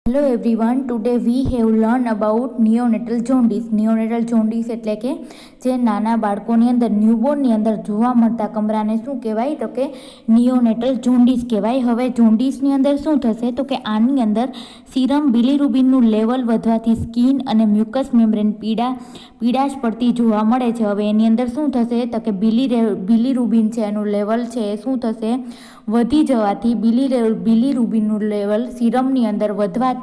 Hello everyone, today we have learn about neonatal jaundice. Neonatal jaundice એટલે કે જે નાના બાળકોની અંદર ન્યૂબોર્નની અંદર જોવા મળતા કમરાને શું કહેવાય? તો કે નિયોનેટલ જોન્ડિસ કહેવાય. હવે જોન્ડિસની અંદર શું થશે? તો કે આની અંદર સીરમ બિલીરુબિનનું લેવલ વધવાથી સ્કિન અને મ્યુકસ મેમ્બ્રેન પીડાશ પડતી જોવા મળે છે. હવે એની અંદર શું થશે? તો કે બિલીરુબિન છે એનું લેવલ છે એ શું થશે? વધી જવાથી બિલીરુબિનનું લેવલ સીરમની અંદર વધવાથી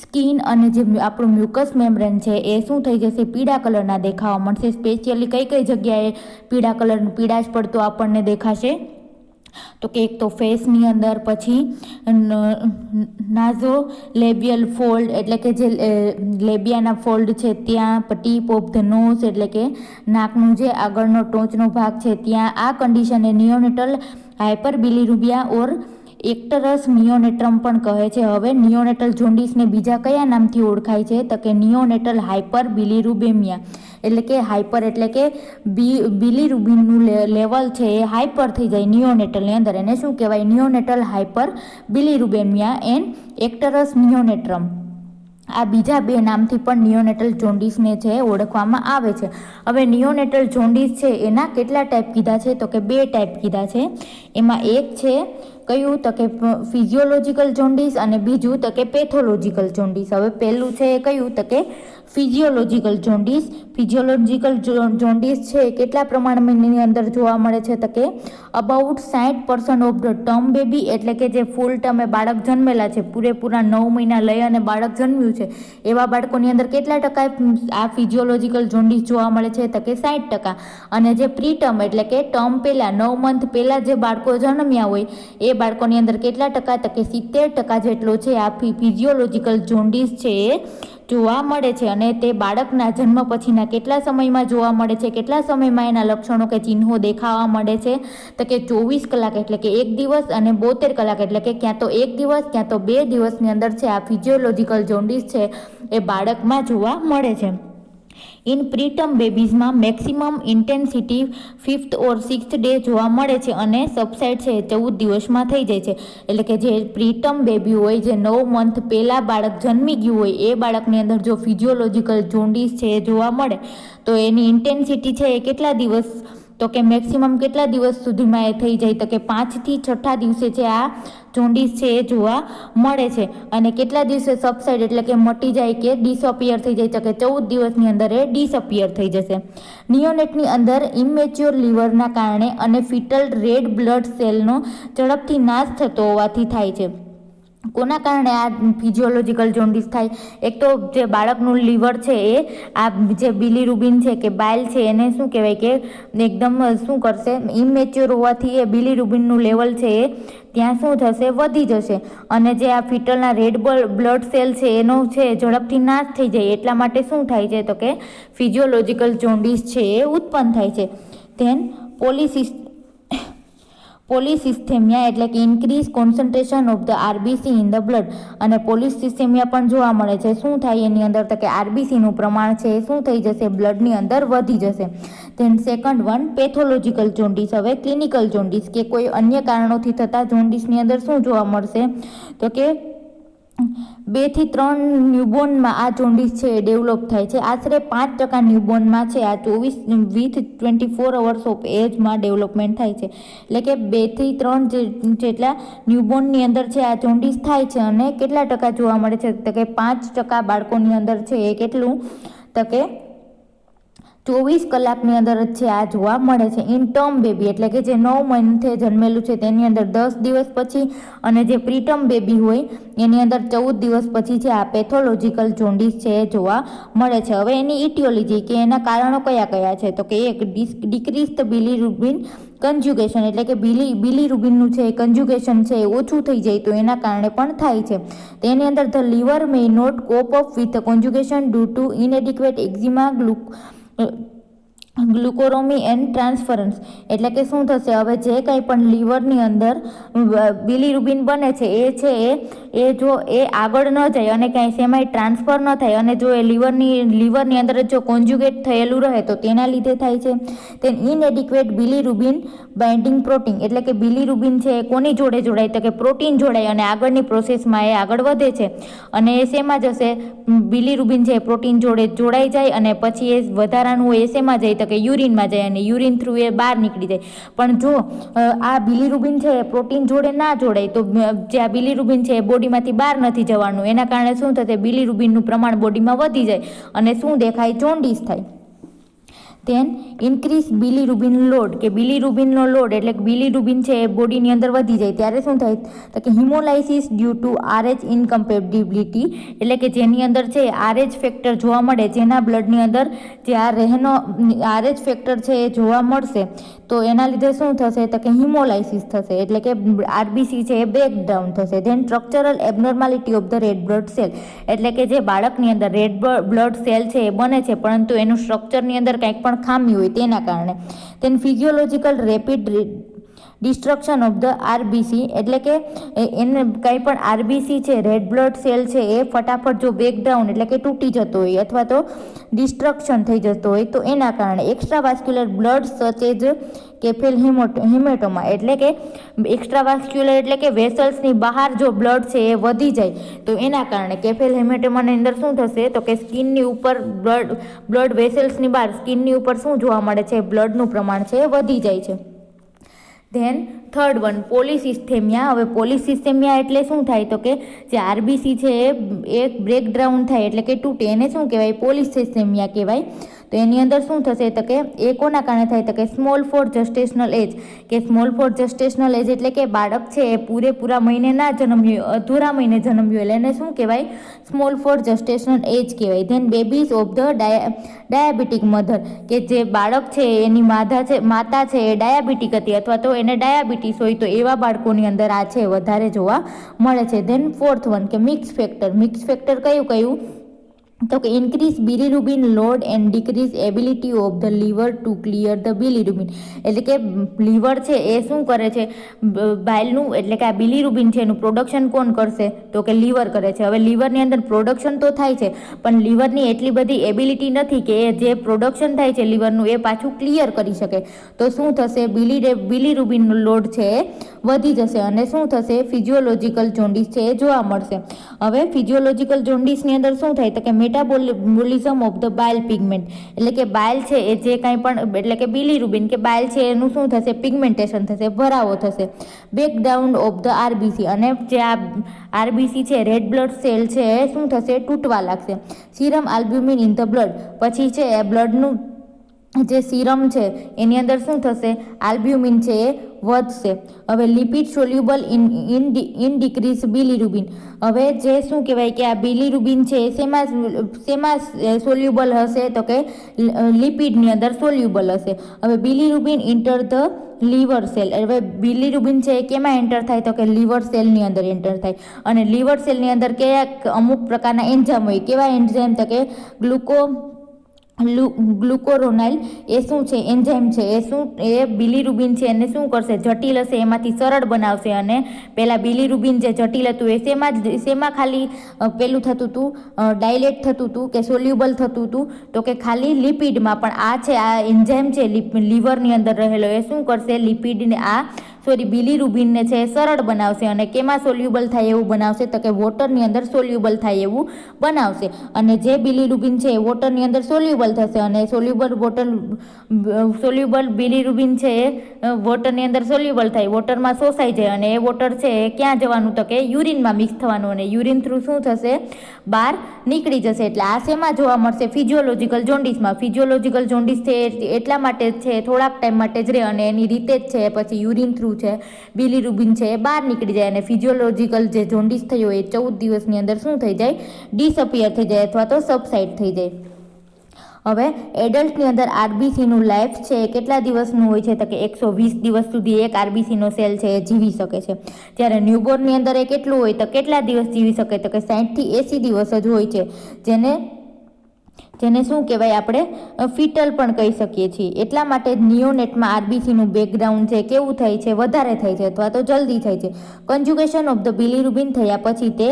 સ્કિન અને જે આપણું મ્યુકસ મેમ્બ્રેન છે એ શું થઈ જશે? પીળા કલરના દેખાવા મળશે. સ્પેશિયલી કઈ જગ્યાએ પીડાશ પડતો આપણને દેખાશે? તો કે એક તો ફેસની અંદર, પછી નાઝો લેબિયલ ફોલ્ડ એટલે કે જે લેબિયાના ફોલ્ડ છે ત્યાં, ટીપ ઓફ ધ નોઝ એટલે કે નાકનું જે આગળનો ટોચનો ભાગ છે ત્યાં. આ કન્ડિશનને નિયોનેટલ હાઇપર બિલીરુબિયા ઓર એક્ટરસ નિયોનેટ્રમ પણ કહે છે. હવે નિયોનેટલ જોન્ડિસને બીજા કયા નામથી ઓળખાય છે? તો કે નિયોનેટલ હાઇપર બિલીરુબેમિયા. એટલે કે હાઇપર એટલે કે બિલીરુબિનનું લેવલ છે એ હાઇપર થઈ જાય નિયોનેટલની અંદર. એને શું કહેવાય? Neonatal hyper bilirubinemia and icterus neonatorum. આ બીજા બે નામથી પણ નિયોનેટલ જોન્ડિસને છે ઓળખવામાં આવે છે. હવે નિયોનેટલ જોન્ડિસ છે એના કેટલા ટાઈપ કીધા છે? તો કે 2 ટાઈપ કીધા છે. એમાં એક છે કયું? તો કે ફિઝિયોલોજિકલ જોન્ડિસ અને બીજું તો કે પેથોલોજિકલ જોન્ડિસ. હવે પહેલું છે એ કયું? તો કે ફિઝિયોલોજિકલ જોન્ડિસ. ફિઝિયોલોજિકલ જોન્ડિસ છે કેટલા પ્રમાણની અંદર જોવા મળે છે? તો કે about 60% of the term baby એટલે કે જે ફૂલ ટર્મે બાળક જન્મેલા છે, પૂરેપૂરા 9 મહિના લઈ અને બાળક જન્મ્યું છે એવા બાળકોની અંદર કેટલા ટકા આ ફિઝિયોલોજિકલ જોન્ડિસ જોવા મળે છે? તો કે 60%. અને જે પ્રી ટર્મ એટલે કે ટર્મ પહેલાં 9 મંથ પહેલાં જે બાળકો જન્મ્યા હોય એ બાળકોની અંદર કેટલા ટકા? તો કે 70% જેટલો છે આ ફિઝિયોલોજિકલ જોન્ડિસ છે એ જોવા મળે છે. અને તે બાળકના જન્મ પછીના કેટલા સમયમાં જોવા મળે છે? કેટલા સમયમાં એના લક્ષણો કે ચિહ્નો દેખાવા મળે છે? તો કે 24 કલાક એટલે કે 1 દિવસ અને 72 કલાક એટલે કે ક્યાં તો 1 દિવસ ક્યાં તો 2 દિવસની અંદર છે આ ફિઝિયોલોજિકલ જોન્ડિસ છે એ બાળકમાં જોવા મળે છે. ઇન પ્રીટર્મ બેબીઝમાં maximum intensity 5th or 6th day જોવા મળે છે અને સબસાઇડ છે 14 દિવસમાં થઈ જાય છે. એટલે કે જે પ્રીટર્મ બેબી હોય, જે 9 મંથ પહેલાં બાળક જન્મી ગયું હોય એ બાળકની અંદર જો ફિઝિયોલોજિકલ જોન્ડિસ છે એ જોવા મળે તો એની ઇન્ટેન્સિટી છે એ કેટલા દિવસ? તો કે મેક્સિમમ કેટલા દિવસ સુધીમાં એ થઈ જાય? તો કે 5 થી 6 દિવસે છે આ જોન્ડિસ છે એ જોવા મળે છે. અને કેટલા દિવસે સબસાઇડ એટલે કે મટી જાય કે ડિસઅપિયર થઈ જાય? તો કે 14 દિવસની અંદર એ ડિસઅપિયર થઈ જશે. નિયોનેટની અંદર ઇમેચ્યોર લીવરના કારણે અને ફિટલ રેડ બ્લડ સેલનો ઝડપથી નાશ થતો હોવાથી થાય છે. કોના કારણે આ ફિઝિયોલોજિકલ જોન્ડિસ થાય? એક તો જે બાળકનું લીવર છે એ આ જે બિલીરુબિન છે કે બાઇલ છે એને શું કહેવાય કે એકદમ શું કરશે? ઇમેચ્યોર હોવાથી એ બિલીરુબિનનું લેવલ છે એ ત્યાં શું થશે? વધી જશે. અને જે આ ફિટલના રેડ બ્લડ સેલ છે એનો છે ઝડપથી નાશ થઈ જાય. એટલા માટે શું થાય છે? તો કે ફિઝિયોલોજિકલ જોન્ડિસ છે એ ઉત્પન્ન થાય છે. ધેન પોલિસિસ્થેમિયા એટલે કે increase concentration of the RBC in the blood. અને પોલિસિસ્થેમિયા પણ જોવા મળે છે. શું થાય એની અંદર? તો કે આરબીસીનું પ્રમાણ છે એ શું થઈ જશે? બ્લડની અંદર વધી જશે. Then second one pathological jaundice. હવે ક્લિનિકલ જોન્ડિસ કે કોઈ અન્ય કારણોથી થતા જોન્ડિસની અંદર શું જોવા મળશે? તો કે 2 થી 3 ન્યૂબોર્નમાં આ જોન્ડિસ છે એ ડેવલપ થાય છે. આશરે 5% ન્યૂબોર્નમાં છે આ 24 અવર્સ ઓફ એજમાં ડેવલપમેન્ટ થાય છે. એટલે કે 2 થી 3 જેટલા ન્યૂબોર્નની અંદર છે આ જોન્ડિસ થાય છે. અને કેટલા ટકા જોવા મળે છે? તો કે 5% બાળકોની અંદર છે એ કેટલું? તો કે 24 કલાકની અંદર જ છે આ જોવા મળે છે. ઇન ટર્મ બેબી એટલે કે જે 9 મંથે જન્મેલું છે તેની અંદર 10 દિવસ પછી, અને જે પ્રીટર્મ બેબી હોય એની અંદર 14 દિવસ પછી છે આ પેથોલોજિકલ જોન્ડિસ છે એ જોવા મળે છે. હવે એની ઇટિયોલોજી કે એના કારણો કયા કયા છે? તો કે એક ડિક્રીઝ બિલીરુબિન કન્જ્યુગેશન એટલે કે બિલીરુબિનનું છે કન્જ્યુગેશન છે એ ઓછું થઈ જાય તો એના કારણે પણ થાય છે. તેની અંદર the liver may not cope up with conjugation due to inadequate enzyme glucuronyl and transferase એટલે કે શું થશે, હવે જે કંઈ પણ લીવરની અંદર બિલીરુબિન બને છે એ જો એ આગળ ન જાય અને કાંઈ સેમાય ટ્રાન્સફર ન થાય અને જો એ લીવરની અંદર જો કોન્જ્યુગેટ થયેલું રહે તો તેના લીધે થાય છે. તેન ઇનએડિક્વેટ બિલીરુબિન બાઇન્ડિંગ પ્રોટીન એટલે કે બિલીરુબિન છે એ કોની જોડે જોડાય તો કે પ્રોટીન જોડાય અને આગળની પ્રોસેસમાં એ આગળ વધે છે અને એ શેમાં જશે, બિલીરુબિન છે એ પ્રોટીન જોડે જોડાઈ જાય અને પછી એ વધારાનું હોય એ શેમાં જાય તો કે યુરિનમાં જાય અને યુરિન થ્રુ એ બહાર નીકળી જાય. પણ જો આ બિલીરુબિન છે એ પ્રોટીન જોડે ના જોડાય તો જે આ બિલીરુબિન છે એ બોડીમાંથી બહાર નથી જવાનું, એના કારણે શું થશે, બિલીરુબિનનું પ્રમાણ બોડીમાં વધી જાય અને શું દેખાય, જોન્ડિસ થાય. ધેન ઇન્ક્રીઝ બિલીરુબિન લોડ કે બિલીરુબિનનો લોડ એટલે કે બિલીરુબિન છે એ બોડીની અંદર વધી જાય ત્યારે શું થાય તો કે હિમોલાઇસિસ ડ્યુ ટુ RH ઇનકમ્પેટિબિલિટી એટલે કે જેની અંદર છે RH ફેક્ટર જોવા મળે, જેના બ્લડની અંદર જે આ રહેનો RH ફેક્ટર છે એ જોવા મળશે તો એના લીધે શું થશે તો કે હિમોલાઇસિસ થશે એટલે કે RBC છે એ બ્રેકડાઉન થશે. Then structural abnormality of the red blood cell એટલે કે જે બાળકની અંદર રેડ બ્લડ સેલ છે એ બને છે પરંતુ એનું સ્ટ્રક્ચરની અંદર કંઈક પણ ખામી હોય તેના કારણે. તેન physiological rapid destruction of the RBC એટલે કે એને કંઈ પણ RBC છે રેડ બ્લડ સેલ છે એ ફટાફટ જો બ્રેકડાઉન એટલે કે તૂટી જતો હોય અથવા તો ડિસ્ટ્રક્શન થઈ જતો હોય તો એના કારણે એક્સ્ટ્રાવાસ્ક્યુલર બ્લડ સચેજ કેફેલ હિમેટોમા એટલે કે એક્સ્ટ્રાવાસ્ક્યુલર એટલે કે વેસલ્સની બહાર જો બ્લડ છે એ વધી જાય તો એના કારણે કેફેલ હિમેટોમાની અંદર શું થશે તો કે સ્કિનની ઉપર બ્લડ વેસલ્સની બહાર સ્કિનની ઉપર શું જોવા મળે છે, બ્લડનું પ્રમાણ છે એ વધી જાય છે. Then third one polycythaemia. હવે પોલિસિસ્થેમિયા એટલે શું થાય તો કે જે RBC છે એ બ્રેકડાઉન થાય એટલે કે તૂટે એને શું કહેવાય, પોલિસિસ્થેમિયા કહેવાય. તો એની અંદર શું થશે તો કે એ કોના કારણે થાય તો કે સ્મોલ ફોર જસ્ટેશનલ એજ કે સ્મોલ ફોર જસ્ટેશનલ એજ એટલે કે બાળક છે એ પૂરેપૂરા મહિને ના જન્મ્યું, અધૂરા મહિને જન્મ્યું એટલે એને શું કહેવાય, સ્મોલ ફોર જસ્ટેશનલ એજ કહેવાય. Then babies of the diabetic mother કે જે બાળક છે એની માતા છે એ ડાયાબિટીક હતી અથવા તો એને ડાયાબિટીસ હોય તો એવા બાળકોની અંદર આ છે વધારે જોવા મળે છે. ધેન ફોર્થ વન કે મિક્સ ફેક્ટર. મિક્સ ફેક્ટર કયું તો કે increase bilirubin load and decrease ability of the liver to clear the bilirubin એટલે કે લીવર છે એ શું કરે છે, બાઇલનું એટલે કે આ બિલીરુબિન છે એનું પ્રોડક્શન કોણ કરશે તો કે લીવર કરે છે. હવે લીવરની અંદર પ્રોડક્શન તો થાય છે પણ લીવરની એટલી બધી એબિલિટી નથી કે એ જે પ્રોડક્શન થાય છે લીવરનું એ પાછું ક્લિયર કરી શકે. તો શું થશે, બિલીરુબિનનો લોડ છે એ વધી જશે અને શું થશે, ફિઝિયોલોજીકલ જોન્ડિસ છે એ જોવા મળશે. હવે ફિઝિયોલોજીકલ જોન્ડિસની અંદર શું થાય તો કે મેટાબોલિઝમ ઓફ ધ બાઇલ પિગમેન્ટ એટલે કે બાઇલ છે એ જે કાંઈ પણ એટલે કે બિલીરુબિન કે બાઇલ છે એનું શું થશે, પિગમેન્ટેશન થશે, ભરાવો થશે. બ્રેકડાઉન ઓફ ધ RBC અને જે આ RBC છે રેડ બ્લડ સેલ છે એ શું થશે, તૂટવા લાગશે. Serum albumin in the blood પછી છે એ બ્લડનું જે સીરમ છે એની અંદર શું થશે, આલ્બ્યુમિન છે એ વધશે. હવે લિપિડ સોલ્યુબલ ઇન ડિક્રીઝ બિલીરુબિન. હવે જે શું કહેવાય કે આ બિલીરુબિન છે એ શેમાં સોલ્યુબલ હશે તો કે લિપિડની અંદર સોલ્યુબલ હશે. હવે બિલીરુબિન ઇન્ટર ધ લીવર સેલ. હવે બિલીરુબિન છે એ કેમાં એન્ટર થાય તો કે લીવર સેલની અંદર એન્ટર થાય અને લીવર સેલની અંદર કયા અમુક પ્રકારના એન્ઝાઇમ હોય, કેવા એન્ઝાઇમ તો કે ગ્લુકોરોનાઇલ એ શું છે, એન્ઝાઇમ છે એ બિલીરુબિન છે એને શું કરશે, જટિલ હશે એમાંથી સરળ બનાવશે અને પેલા બિલીરુબિન જે જટિલ હતું એ શેમાં ખાલી પેલું થતું હતું, ડાયલેટ થતું હતું કે સોલ્યુબલ થતું હતું તો કે ખાલી લિપિડમાં. પણ આ છે આ એન્ઝાઇમ છે લીવરની અંદર રહેલો એ શું કરશે, લિપિડને બિલીરુબિનને છે એ સરળ બનાવશે અને કેમાં સોલ્યુબલ થાય એવું બનાવશે તો કે વોટરની અંદર સોલ્યુબલ થાય એવું બનાવશે. અને જે બિલીરુબિન છે એ વોટરની અંદર સોલ્યુબલ થશે અને સોલ્યુબલ બિલીરુબિન છે એ વોટરની અંદર સોલ્યુબલ થાય, વોટરમાં શોષાઈ જાય અને એ વોટર છે એ ક્યાં જવાનું તો કે યુરિનમાં મિક્સ થવાનું અને યુરિન થ્રુ શું થશે, બહાર નીકળી જશે. એટલે આ શેમાં જોવા મળશે, ફિઝિયોલોજીકલ જોન્ડિસમાં. ફિઝિયોલોજીકલ જોન્ડિસ છે એટલા માટે છે થોડાક ટાઈમ માટે જ રહે અને એની રીતે જ છે પછી યુરિન થ્રુ છે બિલીરુબિન છે એ બહાર નીકળી જાય અને ફિઝિયોલોજીકલ જે જોન્ડિસ થયો એ 14 દિવસની અંદર શું થઈ જાય, ડિસઅપિયર થઈ જાય અથવા તો સબસાઇડ થઈ જાય. હવે એડલ્ટની અંદર RBCનું લાઈફ છે એ કેટલા દિવસનું હોય છે તો કે 120 દિવસ સુધી એક RBCનો સેલ છે એ જીવી શકે છે. જ્યારે ન્યૂબોર્નની અંદર એ કેટલું હોય તો કેટલા દિવસ જીવી શકે તો કે 60 થી 80 દિવસ જ હોય છે, જેને જેને શું કહેવાય આપણે ફિટલ પણ કહી શકીએ છીએ. એટલા માટે નિયોનેટમાં આરબીસીનું બેકગ્રાઉન્ડ છે કેવું થાય છે, વધારે થાય છે અથવા તો જલ્દી થાય છે. કન્જ્યુગેશન ઓફ ધ બિલીરુબિન થયા પછી તે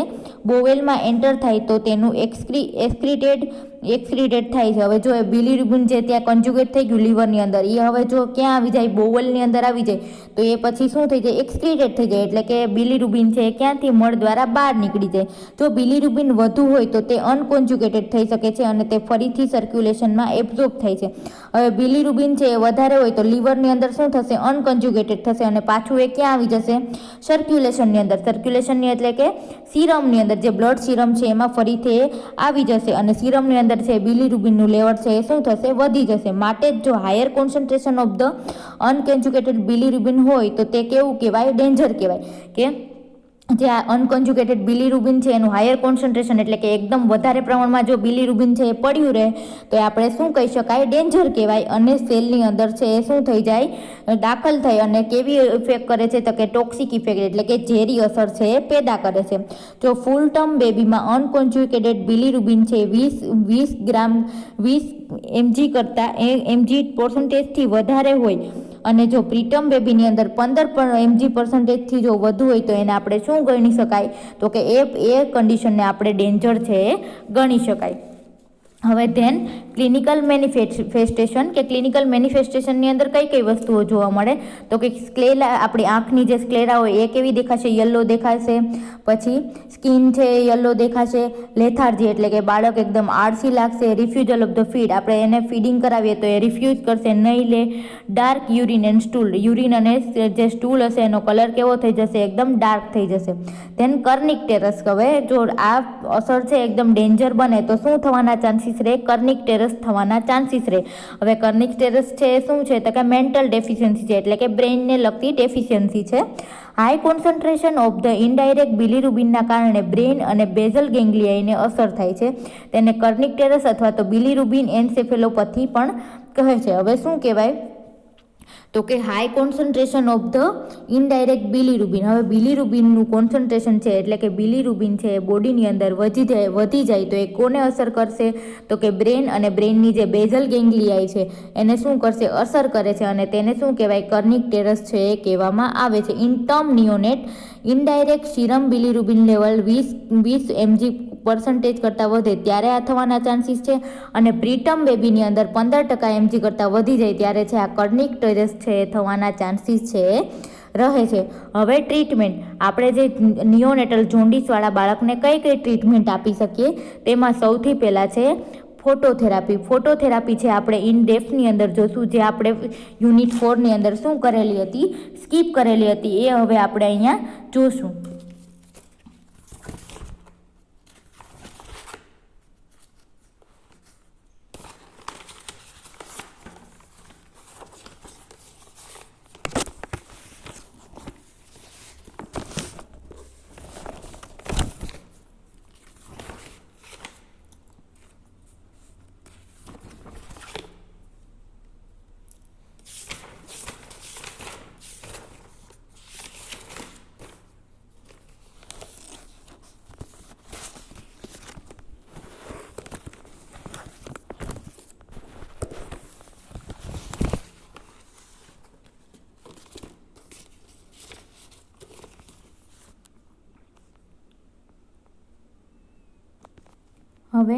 બોવેલમાં એન્ટર થાય તો તેનું એક્સક્રીટેડ થાય છે. હવે જો એ બિલીરુબિન જે ત્યાં કન્જ્યુગેટ થઈ ગયું લીવરની અંદર, એ હવે જો ક્યાં આવી જાય, બોવલની અંદર આવી જાય, તો એ પછી શું થઈ જાય, એક્સક્રીટેડ થઈ જાય. એટલે કે બિલીરુબિન છે ક્યાંથી, મળ દ્વારા બહાર નીકળી જાય. જો બિલીરુબિન વધુ હોય તો તે અનકોન્જ્યુગેટેડ થઈ શકે છે અને તે ફરીથી સર્ક્યુલેશનમાં એબ્ઝોર્બ થાય છે. હવે બિલીરુબિન છે એ વધારે હોય તો લીવરની અંદર શું થશે, અનકોન્જ્યુગેટેડ થશે અને પાછું એ ક્યાં આવી જશે, સર્ક્યુલેશનની અંદર. સર્ક્યુલેશનની એટલે કે સીરમની અંદર, જે બ્લડ સીરમ છે એમાં ફરીથી એ આવી જશે અને સીરમની અંદર છે બિલીરુબિનનું લેવલ છે એ શું થશે, વધી જશે. માટે જ જો હાયર કોન્સન્ટ્રેશન ઓફ ધ અનકોન્જ્યુગેટેડ બિલીરુબિન હોય તો તે કેવું કહેવાય, ડેન્જર કહેવાય. કે જે આ અનકોન્જ્યુગેટેડ બિલીરુબિન છે એનું હાયર કોન્સન્ટ્રેશન એટલે કે એકદમ વધારે પ્રમાણમાં જો બિલીરુબિન છે એ પડ્યું રહે તો એ આપણે શું કહી શકાય, ડેન્જર કહેવાય. અને સેલની અંદર છે એ શું થઈ જાય, દાખલ થઈ અને કેવી ઇફેક્ટ કરે છે તો કે ટોક્સિક ઇફેક્ટ એટલે કે ઝેરી અસર છે એ પેદા કરે છે. જો ફૂલ ટર્મ બેબીમાં અનકોન્જ્યુગેટેડ બિલીરુબિન છે 20 mg કરતાં mg % વધારે હોય અને જો પ્રીટર્મ બેબીની અંદર 15 mg% જો વધુ હોય તો એને આપણે શું ગણી શકાય, તો કે એ કન્ડિશનને આપણે ડેન્જર છે એ ગણી શકાય. હવે ધેન ક્લિનિકલ મેનિફેસ્ટેશન, કે ક્લિનિકલ મેનિફેસ્ટેશનની અંદર કઈ કઈ વસ્તુઓ જોવા મળે, તો કે સ્ક્લેરા, આપણી આંખની જે સ્ક્લેરા હોય એ કેવી દેખાશે, યલો દેખાશે. પછી સ્કિન છે એ યલો દેખાશે. લેથાર્જી એટલે કે બાળક એકદમ આળસી લાગશે. રિફ્યુઝલ ઓફ ધ ફીડ, આપણે એને ફીડિંગ કરાવીએ તો એ રિફ્યુઝ કરશે, નહીં લે. Dark urine and stool, urine અને જે સ્ટૂલ હશે એનો કલર કેવો થઈ જશે, એકદમ ડાર્ક થઈ જશે. ધેન કર્નિકટેરસ, હવે જો આ અસર છે એકદમ ડેન્જર બને તો શું થવાના ચાન્સીસ રહે, કર્નિકટેરસ થવાના ચાન્સીસ રહે. હવે કર્નિકટેરસ છે એ શું છે તો કે મેન્ટલ ડેફિશિયન્સી છે એટલે કે બ્રેઇનને લગતી ડેફિશિયન્સી છે. High concentration of the indirect બિલીરુબિનના કારણે બ્રેઇન અને બેઝલ ગેંગ્લિયાઈને અસર થાય છે. તેને કર્નિકટેરસ અથવા તો બિલીરુબિન એન્સેફેલોપથી પણ કહે છે. હવે શું કહેવાય તો કે high concentration of the indirect bilirubin. હવે બિલીરુબિનનું કોન્સન્ટ્રેશન છે એટલે કે બિલીરુબિન છે એ બોડીની અંદર વધી જાય તો એ કોને અસર કરશે, તો કે બ્રેન અને બ્રેનની જે બેઝલ ગેંગ્લિયાઈ છે એને શું કરશે, અસર કરે છે અને તેને શું કહેવાય, કર્નિકટેરસ છે એ કહેવામાં આવે છે. In term neonate indirect serum bilirubin level 20 mg% કરતાં વધે ત્યારે આ થવાના ચાન્સીસ છે અને પ્રીટર્મ બેબીની અંદર 15% mg કરતાં વધી જાય ત્યારે છે આ કર્નિકટેરસ છે એ થવાના ચાન્સીસ છે રહે છે. હવે ટ્રીટમેન્ટ, આપણે જે નિયોનેટલ જોન્ડિસવાળા બાળકને કઈ કઈ ટ્રીટમેન્ટ આપી શકીએ તેમાં સૌથી પહેલાં છે ફોટોથેરાપી. ફોટોથેરાપી છે આપણે ઇન ડેપ્થની અંદર જોશું, જે આપણે યુનિટ 4ની અંદર શું કરેલી હતી, સ્કીપ કરેલી હતી, એ હવે આપણે અહીંયા જોશું. હવે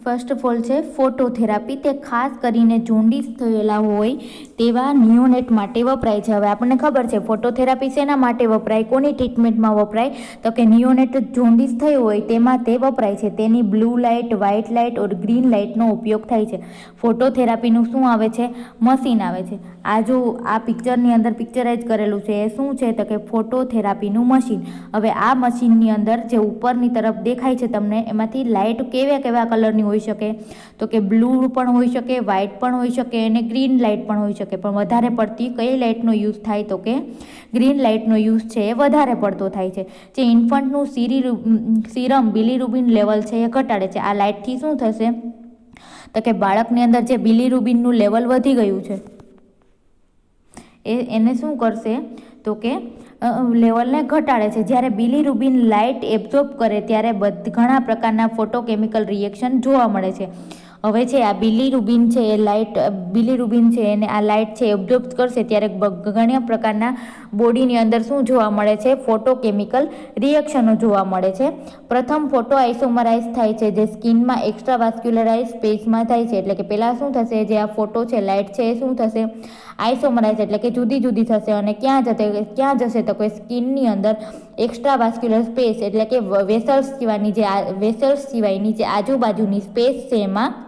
ફર્સ્ટ ઓફ ઓલ છે ફોટોથેરાપી. તે ખાસ કરીને જોન્ડિસ થયેલા હોય તેવા નિયોનેટ માટે વપરાય છે. હવે આપણને ખબર છે ફોટોથેરાપી શેના માટે વપરાય, કોની ટ્રીટમેન્ટમાં વપરાય, તો કે નિયોનેટ જોન્ડિસ થયો હોય તેમાં તે વપરાય છે. તેની બ્લુ લાઇટ, વ્હાઇટ લાઇટ ઓર ગ્રીન લાઇટનો ઉપયોગ થાય છે. ફોટોથેરાપીનું શું આવે છે, મશીન આવે છે. આ જો આ પિક્ચરની અંદર પિક્ચરાઇઝ કરેલું છે એ શું છે તો કે ફોટોથેરાપીનું મશીન. હવે આ મશીનની અંદર જે ઉપરની તરફ દેખાય છે તમને, એમાંથી લાઇટ કેવા કલરની હોઈ શકે, તો કે બ્લુ પણ હોઈ શકે, વ્હાઇટ પણ હોઈ શકે અને ગ્રીન લાઇટ પણ હોઈ શકે. પણ વધારે પડતી કઈ લાઇટનો યુઝ થાય તો કે ગ્રીન લાઇટનો યુઝ છે એ વધારે પડતો થાય છે. જે ઇન્ફન્ટનું સીરમ બિલીરુબિન લેવલ છે એ ઘટાડે છે. આ લાઇટથી શું થશે તો કે બાળકની અંદર જે બિલીરુબિનનું લેવલ વધી ગયું છે એને શું કરશે તો કે લેવલને ઘટાડે છે. જ્યારે બિલીરુબિન લાઇટ એબ્ઝોર્બ કરે ત્યારે ઘણા પ્રકારના ફોટોકેમિકલ રિએક્શન જોવા મળે છે હવે છે આ બિલીરુબિન છે એ બિલીરુબિન છે એને આ લાઇટ છે એબ્ઝોર્બ કરશે ત્યારે ઘણા પ્રકારના બોડીની અંદર શું જોવા મળે છે, ફોટોકેમિકલ રિએક્શનો જોવા મળે છે. પ્રથમ ફોટો આઇસોમરાઇઝ થાય છે જે સ્કિનમાં એક્સ્ટ્રાવાસ્ક્યુલરાઇઝ સ્પેસમાં થાય છે. એટલે કે પહેલાં શું થશે, જે આ ફોટો છે લાઇટ છે એ શું થશે, આઇસોમરાઇઝ એટલે કે જુદી જુદી થશે અને ક્યાં જશે તો કોઈ સ્કિનની અંદર એક્સ્ટ્રાવાસ્ક્યુલર સ્પેસ એટલે કે વેસલ્સ સિવાયની જે આજુબાજુની સ્પેસ છે એમાં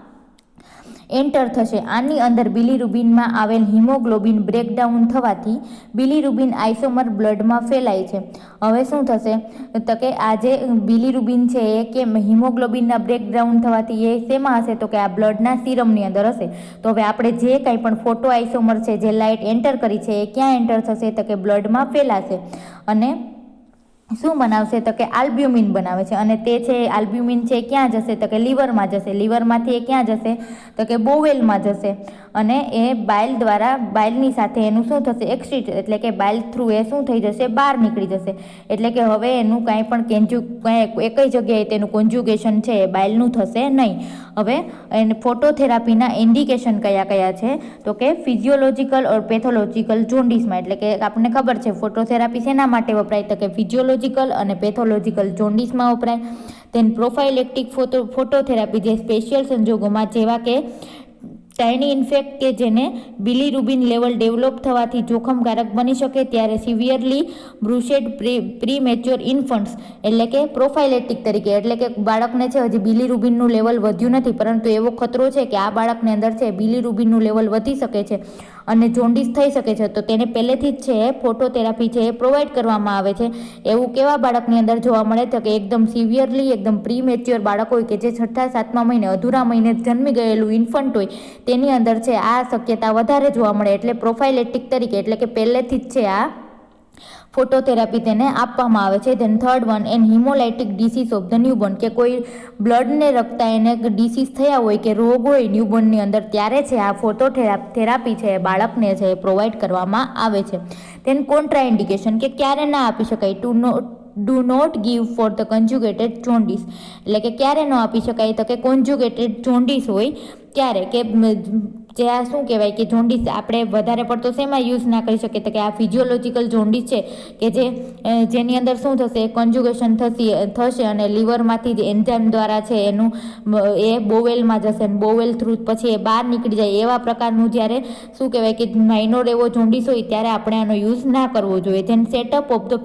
એન્ટર થશે. આની અંદર બિલીરુબિનમાં આવેલ હિમોગ્લોબિન બ્રેકડાઉન થવાથી બિલીરુબિન આઇસોમર બ્લડમાં ફેલાય છે. હવે શું થશે તો કે આ જે બિલીરુબિન છે એ કે હિમોગ્લોબિનના બ્રેકડાઉન થવાથી એ શેમાં હશે તો કે આ બ્લડના સિરમની અંદર હશે. તો હવે આપણે જે કંઈ પણ ફોટો આઇસોમર છે જે લાઇટ એન્ટર કરી છે એ ક્યાં એન્ટર થશે તો કે બ્લડમાં ફેલાશે અને શું બનાવશે તો કે આલ્બ્યુમિન બનાવે છે. અને તે છે આલ્બ્યુમિન છે ક્યાં જશે તો કે લીવરમાં જશે. લીવરમાંથી એ ક્યાં જશે તો કે બોવેલમાં જશે અને એ બાઇલની સાથે એનું શું થશે, એક્સિટ એટલે કે બાઇલ થ્રુ એ શું થઈ જશે, બહાર નીકળી જશે. એટલે કે હવે એનું કાંઈ પણ એક જ જગ્યાએ તેનું કોન્જ્યુગેશન છે એ બાઇલનું થશે નહીં. હવે ફોટોથેરાપીના ઇન્ડિકેશન કયા કયા છે તો કે ફિઝિયોલોજીકલ ઓર પેથોલોજીકલ જોન્ડિસમાં. એટલે કે આપણને ખબર છે ફોટોથેરાપી શેના માટે વપરાય તો કે ફિઝિયોલોજીકલ અને પેથોલોજીકલ જોન્ડિસમાં વપરાય. તેન પ્રોફાઇલેક્ટિક ફોટોથેરાપી જે સ્પેશિયલ સંજોગોમાં જેવા કે ટાઇની ઇન્ફેક્ટ કે જેને બિલીરુબિન લેવલ ડેવલપ થવાથી જોખમકારક બની શકે ત્યારે સિવિયરલી બ્રુસેડ પ્રીમેચ્યોર ઇન્ફન્ટ્સ એટલે કે પ્રોફાઇલેટિક તરીકે એટલે કે બાળકને છે હજી બિલીરુબિનનું લેવલ વધ્યું નથી પરંતુ એવો ખતરો છે કે આ બાળકની અંદર છે બિલીરુબિનનું લેવલ વધી શકે છે અને જોન્ડિસ થઈ શકે છે. તો તેને પહેલેથી જ છે ફોટોથેરાપી છે એ પ્રોવાઈડ કરવામાં આવે છે. એવું કેવા બાળકની અંદર જોવા મળે તો કે એકદમ સિવિયરલી એકદમ પ્રીમેચ્યોર બાળક હોય કે જે 6-7મા મહિને અધૂરા મહિને જન્મી ગયેલું ઇન્ફન્ટ હોય તેની અંદર છે આ શક્યતા વધારે જોવા મળે. એટલે પ્રોફાઇલેટિક તરીકે એટલે કે પહેલેથી જ છે આ ફોટોથેરાપી તેને આપવામાં આવે છે. Then third one an haemolytic disease of the newborn કે કોઈ બ્લડને લગતા એને ડિસીઝ થયા હોય કે રોગ હોય ન્યૂબોર્નની અંદર ત્યારે છે આ ફોટોથેરાપી છે બાળકને છે પ્રોવાઈડ કરવામાં આવે છે. ધેન કોન્ટ્રાઇન્ડિકેશન કે ક્યારે ના આપી શકાય, do not give for the conjugated jaundice એટલે કે ક્યારે ન આપી શકાય તો કે કોન્જ્યુગેટેડ જોન્ડિસ હોય ત્યારે કે જે આ શું કહેવાય કે જોન્ડિસ આપણે વધારે પડતો શેમાં યુઝ ના કરી શકીએ તો કે આ ફિઝિયોલોજીકલ જોન્ડિસ છે કે જેની અંદર શું થશે, કોન્જ્યુગેશન થશે અને લીવરમાંથી જ એન્ઝાઇમ દ્વારા છે એનું એ બોવેલમાં જશે અને બોવેલ થ્રુ પછી એ બહાર નીકળી જાય. એવા પ્રકારનું જ્યારે શું કહેવાય કે માઇનોર એવો જોન્ડિસ હોય ત્યારે આપણે આનો યુઝ ના કરવો જોઈએ. Then setup of the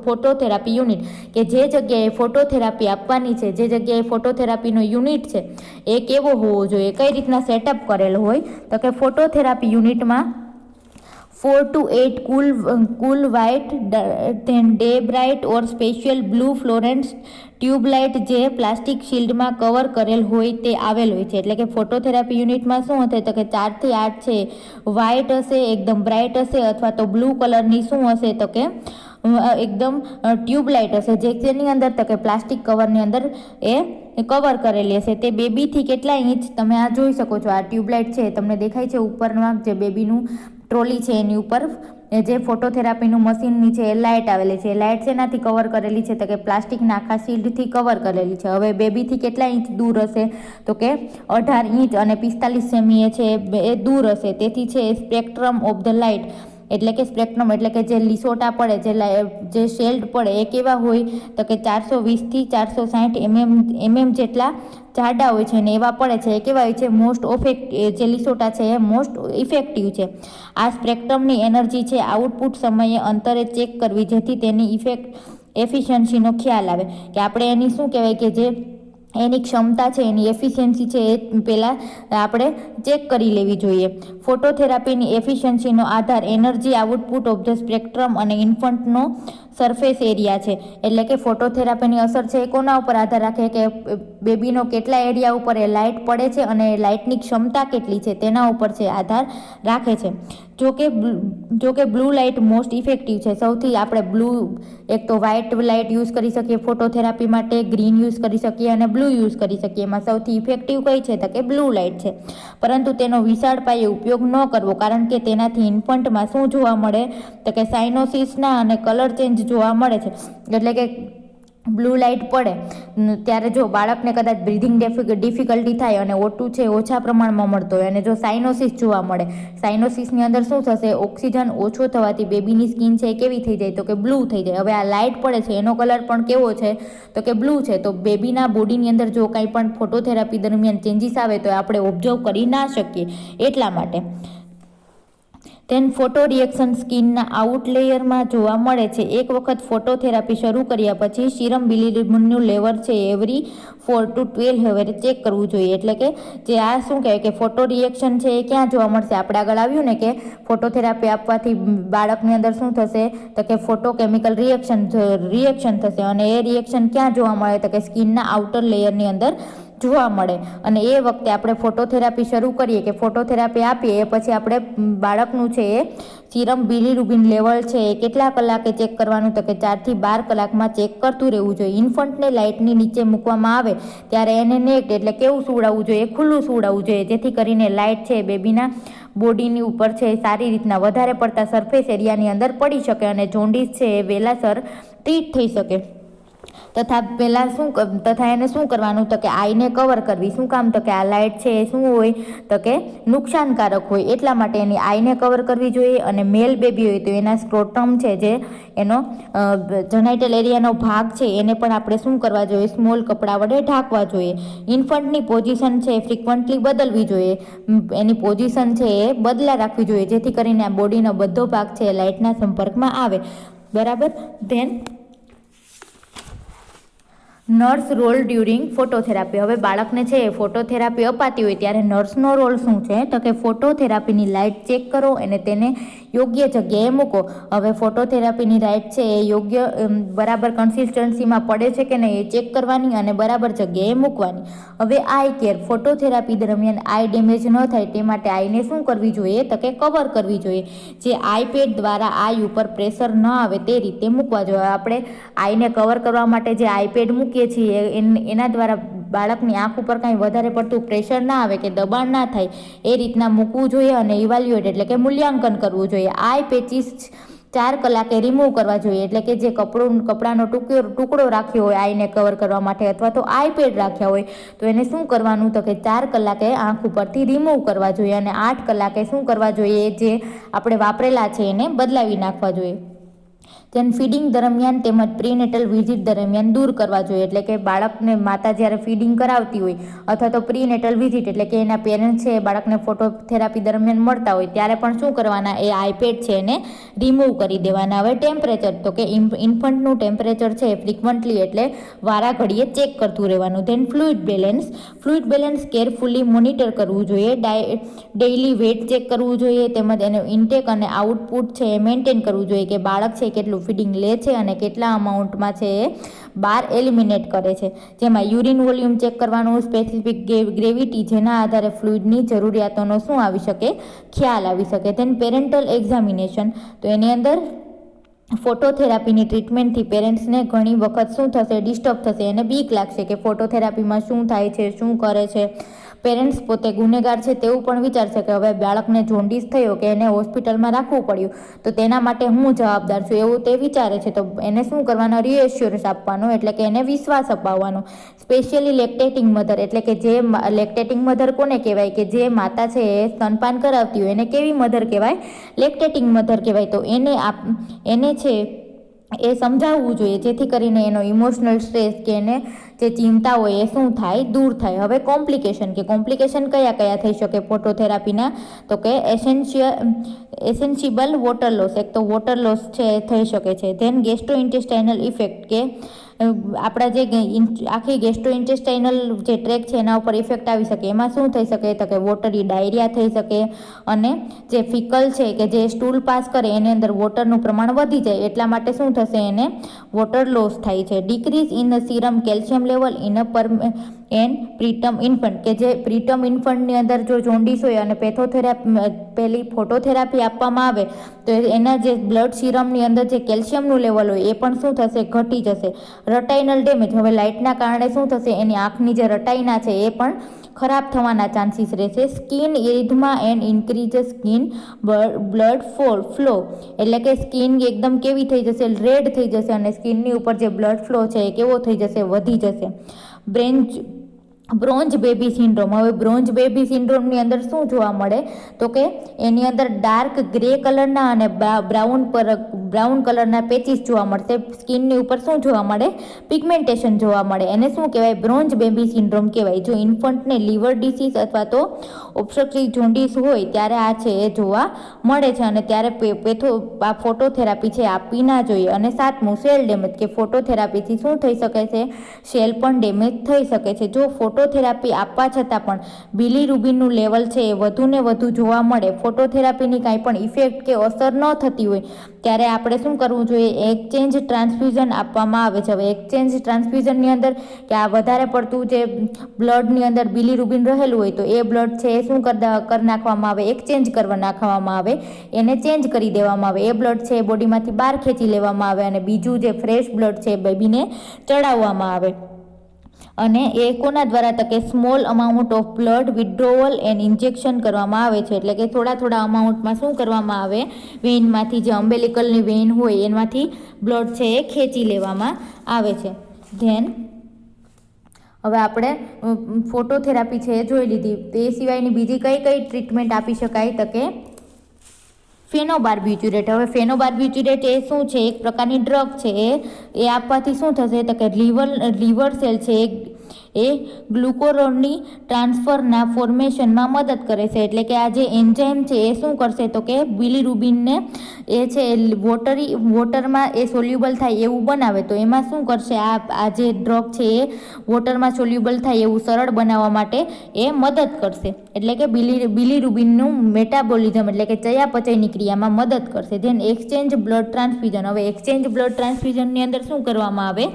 phototherapy unit કે જે જગ્યાએ ફોટોથેરાપી આપવાની છે, જે જગ્યાએ ફોટોથેરાપીનો યુનિટ છે એ કેવો હોવો જોઈએ, કઈ રીતના સેટઅપ કરેલો હોય તો કે ફોટોથેરાપી યુનિટમાં 4 to 8 cool white then day bright or special blue fluorescent tube light જે પ્લાસ્ટિક શિલ્ડમાં કવર કરેલ હોય તે આવેલ હોય છે. એટલે કે ફોટોથેરાપી યુનિટમાં શું હશે તો કે 4 થી 8 છે વ્હાઇટ હશે, એકદમ બ્રાઇટ હશે અથવા તો બ્લુ કલરની શું હશે તો કે એકદમ ટ્યુબલાઇટ હશે જેની અંદર તો કે પ્લાસ્ટિક કવરની અંદર એ કવર કરેલી હશે. તે બેબીથી કેટલા ઇંચ તમે આ જોઈ શકો છો, આ ટ્યુબલાઇટ છે તમને દેખાય છે ઉપરમાં જે બેબીનું ટ્રોલી છે એની ઉપર જે ફોટોથેરાપીનું મશીનની છે એ લાઇટ આવેલી છે. લાઇટ શેનાથી કવર કરેલી છે તો કે પ્લાસ્ટિકના આખા શીલ્ડથી કવર કરેલી છે. હવે બેબીથી કેટલા ઇંચ દૂર હશે તો કે 18 ઇંચ અને 45 સેમી એ છે એ દૂર હશે. તેથી છે સ્પેક્ટ્રમ ઓફ ધ લાઇટ એટલે કે સ્પેક્ટ્રમ એટલે કે જે લીસોટા પડે જે શેલ્ડ પડે એ કેવા હોય તો કે 420 થી 460 mm જેટલા જાડા હોય છે અને એવા પડે છે એ કેવા હોય છે મોસ્ટ જે લીસોટા છે એ મોસ્ટ ઇફેક્ટિવ છે. આ સ્પેક્ટ્રમની એનર્જી છે આઉટપુટ સમયે અંતરે ચેક કરવી જેથી તેની એફિશિયન્સીનો ખ્યાલ આવે કે આપણે એની શું કહેવાય કે જે એની ક્ષમતા છે એની એફિશિયન્સી છે એ પહેલાં આપણે ચેક કરી લેવી જોઈએ. ફોટોથેરાપીની એફિશિયન્સીનો આધાર energy output of the spectrum અને ઇન્ફન્ટનો સરફેસ એરિયા છે. એટલે કે ફોટોથેરાપીની અસર છે એ કોના ઉપર આધાર રાખે કે બેબીનો કેટલા એરિયા ઉપર એ લાઇટ પડે છે અને લાઇટની ક્ષમતા કેટલી છે તેના ઉપર છે આધાર રાખે છે. જો કે બ્લુ લાઇટ મોસ્ટ ઇફેક્ટિવ છે. સૌથી આપણે બ્લુ એક તો વ્હાઇટ લાઇટ યુઝ કરી શકીએ ફોટોથેરાપી માટે, ગ્રીન યુઝ કરી શકીએ અને બ્લુ યુઝ કરી શકીએ. એમાં સૌથી ઇફેક્ટિવ કઈ છે તો કે બ્લુ લાઇટ છે. પરંતુ તેનો વિશાળ પાયે ઉપયોગ ન કરવો કારણ કે તેનાથી ઇન્ફન્ટમાં શું જોવા મળે તો કે સાઇનોસિસના અને કલર ચેન્જ જોવા મળે છે. એટલે કે બ્લુ લાઇટ પડે ત્યારે જો બાળકને કદાચ બ્રિધિંગ ડિફિકલ્ટી થાય અને O2 છે ઓછા પ્રમાણમાં મળતો હોય અને જો સાઇનોસિસ જોવા મળે, સાઇનોસિસની અંદર શું થશે, ઓક્સિજન ઓછો થવાથી બેબીની સ્કિન છે એ કેવી થઈ જાય તો કે બ્લુ થઈ જાય. હવે આ લાઇટ પડે છે એનો કલર પણ કેવો છે તો કે બ્લુ છે. તો બેબીના બોડીની અંદર જો કંઈ પણ ફોટોથેરાપી દરમિયાન ચેન્જીસ આવે તો આપણે ઓબ્ઝર્વ કરી ના શકીએ એટલા માટે. તેન ફોટો રિએક્શન સ્કિનના આઉટ લેયરમાં જોવા મળે છે. એક વખત ફોટોથેરાપી શરૂ કર્યા પછી સીરમ બિલિરુબિનનું લેવલ છે એવરી 4 to 12 હવે ચેક કરવું જોઈએ. એટલે કે જે આ શું કહેવાય કે ફોટો રિએક્શન છે એ ક્યાં જોવા મળશે, આપણે આગળ આવ્યું ને કે ફોટોથેરાપી આપવાથી બાળકની અંદર શું થશે તો કે ફોટોકેમિકલ રિએક્શન થશે અને એ રિએક્શન ક્યાં જોવા મળે તો કે સ્કિનના આઉટર લેયરની અંદર જોવા મળે. અને એ વખતે આપણે ફોટોથેરાપી શરૂ કરીએ કે ફોટોથેરાપી આપીએ એ પછી આપણે બાળકનું છે એ સીરમ બિલિરુબિન લેવલ છે એ કેટલા કલાકે ચેક કરવાનું તો કે 4 થી 12 કલાકમાં ચેક કરતું રહેવું જોઈએ. ઇન્ફન્ટને લાઇટની નીચે મૂકવામાં આવે ત્યારે એને નેક્ડ એટલે કેવું સુવડાવવું જોઈએ, ખુલ્લું સુવડાવવું જોઈએ, જેથી કરીને લાઇટ છે બેબીના બોડીની ઉપર છે સારી રીતના વધારે પડતા સરફેસ એરિયાની અંદર પડી શકે અને જોન્ડિસ છે એ વહેલાસર ટ્રીટ થઈ શકે. તથા એને શું કરવાનું તો કે આઈને કવર કરવી. શું કામ તો કે આ લાઇટ છે એ શું હોય તો કે નુકસાનકારક હોય એટલા માટે એની આઈને કવર કરવી જોઈએ. અને મેલ બેબી હોય તો એના સ્ક્રોટમ છે જે એનો જનાઇટલ એરિયાનો ભાગ છે એને પણ આપણે શું કરવા જોઈએ, સ્મોલ કપડા વડે ઢાંકવા જોઈએ. ઇન્ફન્ટની પોઝિશન છે એ ફ્રિકવન્ટલી બદલવી જોઈએ, એની પોઝિશન છે એ બદલા રાખવી જોઈએ જેથી કરીને આ બોડીનો બધો ભાગ છે એ લાઇટના સંપર્કમાં આવે. બરાબર. Then nurse role during phototherapy. હવે બાળકને છે એ ફોટોથેરાપી અપાતી હોય ત્યારે નર્સનો રોલ શું છે તો કે ફોટોથેરાપીની લાઇટ ચેક કરો અને તેને યોગ્ય જગ્યાએ મૂકો. હવે ફોટોથેરાપીની લાઇટ છે એ યોગ્ય બરાબર કન્સિસ્ટન્સીમાં પડે છે કે નહીં એ ચેક કરવાની અને બરાબર જગ્યાએ મૂકવાની. હવે આઈ કેર. ફોટોથેરાપી દરમિયાન આઈ ડેમેજ ન થાય તે માટે આઈને શું કરવી જોઈએ તો કે કવર કરવી જોઈએ. જે આઈપેડ દ્વારા આઈ ઉપર પ્રેશર ન આવે તે રીતે મૂકવા જોઈએ. આપણે આઈને કવર કરવા માટે જે આઈપેડ મૂકીએ છીએ એના દ્વારા બાળકની આંખ ઉપર કાંઈ વધારે પડતું પ્રેશર ના આવે કે દબાણ ના થાય એ રીતના મૂકવું જોઈએ અને ઇવાલ્યુએટ એટલે કે મૂલ્યાંકન કરવું જોઈએ. આઈ પેચીસ 4 કલાકે રિમૂવ કરવા જોઈએ. એટલે કે જે કપડાનો ટુકડો રાખ્યો હોય આઈને કવર કરવા માટે અથવા તો આઈપેડ રાખ્યા હોય તો એને શું કરવાનું તો કે 4 કલાકે આંખ ઉપરથી રિમૂવ કરવા જોઈએ અને 8 કલાકે શું કરવા જોઈએ, જે આપણે વાપરેલા છે એને બદલાવી નાખવા જોઈએ. તેન ફીડિંગ દરમિયાન તેમજ પ્રીનેટલ વિઝિટ દરમિયાન દૂર કરવા જોઈએ. એટલે કે બાળકને માતા જ્યારે ફીડિંગ કરાવતી હોય અથવા તો પ્રીનેટલ વિઝિટ એટલે કે એના પેરેન્ટ્સ છે બાળકને ફોટોથેરાપી દરમિયાન મળતા હોય ત્યારે પણ શું કરવાના, એ આઈપેડ છે એને રિમૂવ કરી દેવાના. હવે ટેમ્પરેચર તો કે ઇન્ફન્ટનું ટેમ્પરેચર છે ફ્રિકવન્ટલી એટલે વારા ઘડીએ ચેક કરતું રહેવાનું. Then fluid balance carefully monitor કરવું જોઈએ. ડેઇલી વેટ ચેક કરવું જોઈએ તેમજ એનો ઇન્ટેક અને આઉટપુટ છે એ મેન્ટેન કરવું જોઈએ કે બાળક છે કેટલું ફીડિંગ લે છે અને કેટલા અમાઉન્ટમાં છે એ બહાર એલિમિનેટ કરે છે. જેમાં યુરિન વોલ્યુમ ચેક કરવાનું, સ્પેસિફિક ગ્રેવિટી જેના આધારે ફ્લુઇડની જરૂરિયાતોનો શું આવી શકે, ખ્યાલ આવી શકે. Then parental examination. તો એની અંદર ફોટોથેરાપીની ટ્રીટમેન્ટથી પેરેન્ટ્સને ઘણી વખત શું થશે, ડિસ્ટર્બ થશે, એને બીક લાગશે કે ફોટોથેરાપીમાં શું થાય છે, શું કરે છે. પેરેન્ટ્સ પોતે ગુનેગાર છે તેવું પણ વિચારશે કે હવે બાળકને જોન્ડિસ થયો કે એને હોસ્પિટલમાં રાખવું પડ્યું તો તેના માટે હું જવાબદાર છું એવું તે વિચારે છે. તો એને શું કરવાનો, રિએશ્યોરન્સ આપવાનો એટલે કે એને વિશ્વાસ અપાવવાનો. સ્પેશિયલી લેક્ટેટિંગ મધર એટલે કે જે લેક્ટેટિંગ મધર કોને કહેવાય કે જે માતા છે એ સ્તનપાન કરાવતી હોય એને કેવી મધર કહેવાય, લેક્ટેટિંગ મધર કહેવાય. તો એને છે એ સમજાવવું જોઈએ જેથી કરીને એનો ઇમોશનલ સ્ટ્રેસ કે એને જે ચિંતા હોય એ શું થાય, દૂર થાય. હવે કોમ્પ્લિકેશન કયા થઈ શકે ફોટોથેરાપીના તો કે એસેન્શિયલ વોટર લોસ. એક તો વોટર લોસ છે થઈ શકે છે. ધેન ગેસ્ટ્રોઇન્ટેસ્ટાઇનલ ઇફેક્ટ કે આપણા જે આખી ગેસ્ટ્રોઇન્ટેસ્ટાઇનલ જે ટ્રેક છે એના ઉપર ઇફેક્ટ આવી શકે. એમાં શું થઈ શકે તો કે વોટરી ડાયરિયા થઈ શકે અને જે ફિકલ છે કે જે સ્ટૂલ પાસ કરે એની અંદર વોટરનું પ્રમાણ વધી જાય એટલા માટે શું થશે, એને વોટર લોસ થાય છે. Decrease in the serum calcium level in preterm infant કે જે પ્રીટર્મ ઇન્ફન્ટની અંદર જો જોન્ડિસ હોય અને પહેલી ફોટોથેરાપી આપવામાં આવે તો એના જે બ્લડ સીરમની અંદર જે કેલ્શિયમનું લેવલ હોય એ પણ શું થશે, ઘટી જશે. રટાઇનલ ડેમેજ. હવે લાઇટના કારણે શું થશે, એની આંખની જે રટાઈના છે એ પણ ખરાબ થવાના ચાન્સીસ રહેશે. Skin erythema and increase skin blood flow, એટલે કે સ્કિન એકદમ કેવી થઈ જશે, રેડ થઈ જશે અને સ્કિનની ઉપર જે બ્લડ ફ્લો છે એ કેવો થઈ જશે, વધી જશે. Bronze baby syndrome. હવે બ્રોન્ઝ બેબી સિન્ડ્રોમની અંદર શું જોવા મળે તો કે એની અંદર ડાર્ક ગ્રે કલરના અને બ્રાઉન કલરના પેચીસ જોવા મળશે. સ્કિનની ઉપર શું જોવા મળે, પિગમેન્ટેશન જોવા મળે. એને શું કહેવાય, બ્રોન્ઝ બેબી સિન્ડ્રોમ કહેવાય. જો ઇન્ફન્ટને લીવર ડિસીઝ અથવા તો ઓબ્સ્ટ્રક્ટિવ જોન્ડિસ હોય ત્યારે આ છે એ જોવા મળે છે અને ત્યારે ફોટોથેરાપી છે આપવી ના જોઈએ. અને 7મું, સેલ ડેમેજ, કે ફોટોથેરાપીથી શું થઈ શકે છે, સેલ પણ ડેમેજ થઈ શકે છે. જો ફોટોથેરાપી આપવા છતાં પણ બિલીરુબિનનું લેવલ છે એ વધુ ને વધુ જોવા મળે, ફોટોથેરાપીની કાંઈ પણ ઇફેક્ટ કે અસર ન થતી હોય ત્યારે આપણે શું કરવું જોઈએ, એક્સચેન્જ ટ્રાન્સફ્યુઝન આપવામાં આવે છે. હવે એક્સચેન્જ ટ્રાન્સફ્યુઝનની અંદર કે આ વધારે પડતું જે બ્લડની અંદર બિલીરુબિન રહેલું હોય તો એ બ્લડ છે એ શું કરી નાખવામાં આવે, એક્સચેન્જ કરવા નાખવામાં આવે, એને ચેન્જ કરી દેવામાં આવે. એ બ્લડ છે એ બોડીમાંથી બહાર ખેંચી લેવામાં આવે અને બીજું જે ફ્રેશ બ્લડ છે એ બેબીને ચડાવવામાં આવે. અને એ કોના દ્વારા તો કે small amount of blood withdrawal and injection કરવામાં આવે છે. એટલે કે થોડા અમાઉન્ટમાં શું કરવામાં આવે, વેઇનમાંથી જે અમ્બેલિકલની વેઇન હોય એમાંથી બ્લડ છે એ ખેંચી લેવામાં આવે છે. ધેન હવે આપણે ફોટોથેરાપી છે એ જોઈ લીધી. તે સિવાયની બીજી કઈ ટ્રીટમેન્ટ આપી શકાય તો કે ફેનોબાર્બિટ્યુરેટ. હવે ફેનોબાર્બિટ્યુરેટ એ શું છે, એક પ્રકારની ડ્રગ છે. એ આપવાથી શું થશે તો કે લીવર સેલ છે એ ગ્લુકોરોનની ટ્રાન્સફરના ફોર્મેશનમાં મદદ કરે છે. એટલે કે આ જે એન્ઝાઇમ છે એ શું કરશે તો કે બિલીરુબિનને એ છે વોટરમાં એ સોલ્યુબલ થાય એવું બનાવે. તો એમાં શું કરશે, આ જે ડ્રગ છે એ વોટરમાં સોલ્યુબલ થાય એવું સરળ બનાવવા માટે એ મદદ કરશે. એટલે કે બિલીરુબિનનું મેટાબોલિઝમ એટલે કે ચયાપચયની ક્રિયામાં મદદ કરશે. Then exchange blood transfusion. હવે એક્સચેન્જ બ્લડ ટ્રાન્સફ્યુઝનની અંદર શું કરવામાં આવે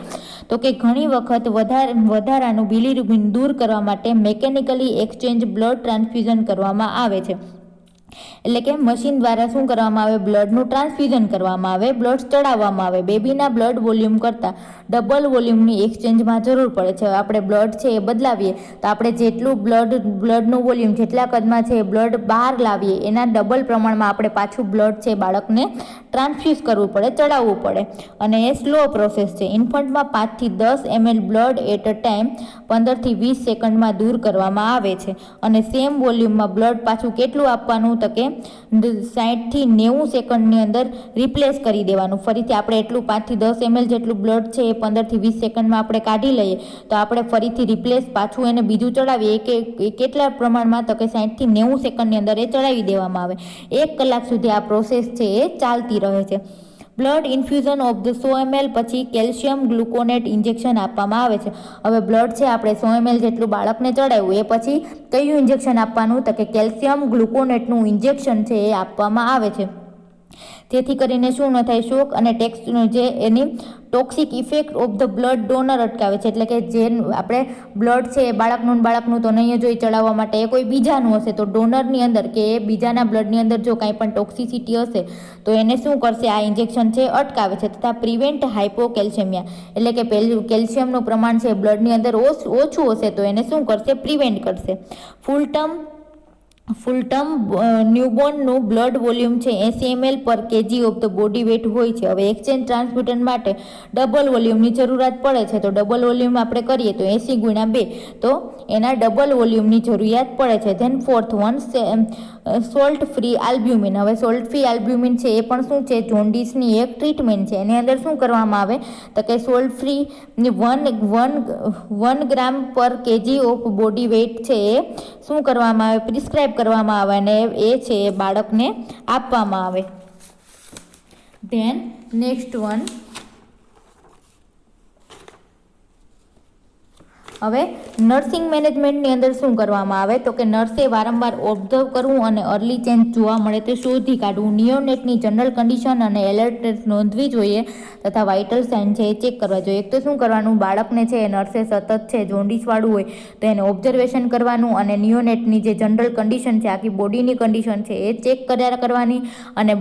તો કે ઘણી વખત વધારાનું બિલીરુબિન દૂર કરવા માટે મેકેનિકલી એક્સચેન્જ બ્લડ ટ્રાન્સફ્યુઝન કરવામાં આવે છે. એટલે કે મશીન દ્વારા શું કરવામાં આવે, બ્લડનું ટ્રાન્સફ્યુઝન કરવામાં આવે, બ્લડ ચડાવવામાં આવે. બેબીના બ્લડ વોલ્યુમ કરતાં ડબલ વોલ્યુમની એક્સચેન્જમાં જરૂર પડે છે. આપણે બ્લડ છે એ બદલાવીએ તો આપણે જેટલું બ્લડનું વોલ્યુમ જેટલા કદમાં છે એ બ્લડ બહાર લાવીએ એના ડબલ પ્રમાણમાં આપણે પાછું બ્લડ છે બાળકને ટ્રાન્સફ્યુઝ કરવું પડે, ચડાવવું પડે. અને એ સ્લો પ્રોસેસ છે. ઇન્ફન્ટમાં 5 થી 10 ml blood at a time 15 થી 20 સેકન્ડમાં દૂર કરવામાં આવે છે. અને સેમ વોલ્યુમમાં બ્લડ પાછું કેટલું આપવાનું તો કે 60 થી 90 સેકન્ડની અંદર રિપ્લેસ કરી દેવાનું. ફરીથી આપણે એટલું 5 થી 10 ml જેટલું બ્લડ છે એ 15 થી 20 સેકન્ડમાં આપણે કાઢી લઈએ તો આપણે ફરીથી રિપ્લેસ પાછું એને બીજું ચડાવીએ કે કેટલા પ્રમાણમાં તો કે 60 થી 90 સેકન્ડની અંદર એ ચડાવી દેવામાં આવે. 1 કલાક સુધી આ પ્રોસેસ છે એ ચાલતી રહે છે. Blood infusion of the 100 ml પછી કેલ્શિયમ ગ્લુકોનેટ ઇન્જેક્શન આપવામાં આવે છે. હવે બ્લડ છે આપણે 100 ml જેટલું બાળકને ચડાવ્યું એ પછી કયું ઇન્જેક્શન આપવાનું તો કે કેલ્શિયમ ગ્લુકોનેટનું ઇન્જેક્શન છે એ આપવામાં આવે છે. જેથી કરીને શું ન થાય, શોક અને જે એની toxic effect of the blood donor અટકાવે છે. એટલે કે જે આપણે બ્લડ છે એ બાળકનું તો નહીં જોઈ ચડાવવા માટે એ કોઈ બીજાનું હશે તો ડોનરની અંદર કે એ બીજાના બ્લડની અંદર જો કાંઈ પણ ટોક્સિસિટી હશે તો એને શું કરશે, આ ઇન્જેક્શન છે અટકાવે છે. તથા પ્રિવેન્ટ હાઇપોકેલ્શિયમિયા એટલે કે કેલ્શિયમનું પ્રમાણ છે બ્લડની અંદર ઓછું હશે તો એને શું કરશે, પ્રિવેન્ટ કરશે. ફૂલ ટર્મ ન્યૂબોર્નનું બ્લડ વોલ્યુમ છે 80 ml પર kg of the body weight હોય છે. હવે એક્સચેન્જ ટ્રાન્સફ્યુઝન માટે ડબલ વોલ્યુમની જરૂરિયાત પડે છે. તો ડબલ વોલ્યુમ આપણે કરીએ તો 80 × 2 તો એના ડબલ વોલ્યુમની જરૂરિયાત પડે છે. Then fourth one, salt free albumin. હવે સોલ્ટ ફ્રી આલ્બ્યુમિન છે એ પણ શું છે, જોન્ડિસની એક ટ્રીટમેન્ટ છે. એની અંદર શું કરવામાં આવે તો કે સોલ્ટ ફ્રી 1 ગ્રામ પર kg ઓફ બોડી વેઇટ છે એ શું કરવામાં આવે, પ્રિસ્ક્રાઇબ કરવામાં આવે અને એ છે એ બાળકને આપવામાં આવે. ધેન નેક્સ્ટ વન, હવે નર્સિંગ મેનેજમેન્ટની અંદર શું કરવામાં આવે તો કે નર્સે વારંવાર ઓબ્ઝર્વ કરવું અને અર્લી ચેન્જ જોવા મળે તે શોધી કાઢવું. નિયોનેટની જનરલ કન્ડિશન અને એલર્ટનેસ નોંધવી જોઈએ તથા વાઇટલ સાઇન છે એ ચેક કરવા જોઈએ. એક તો શું કરવાનું, બાળકને છે એ નર્સે સતત છે જોન્ડિસવાળું હોય તો એને ઓબ્ઝર્વેશન કરવાનું અને નિયોનેટની જે જનરલ કન્ડિશન છે, આખી બોડીની કન્ડિશન છે એ ચેક કર્યા કરવાની અને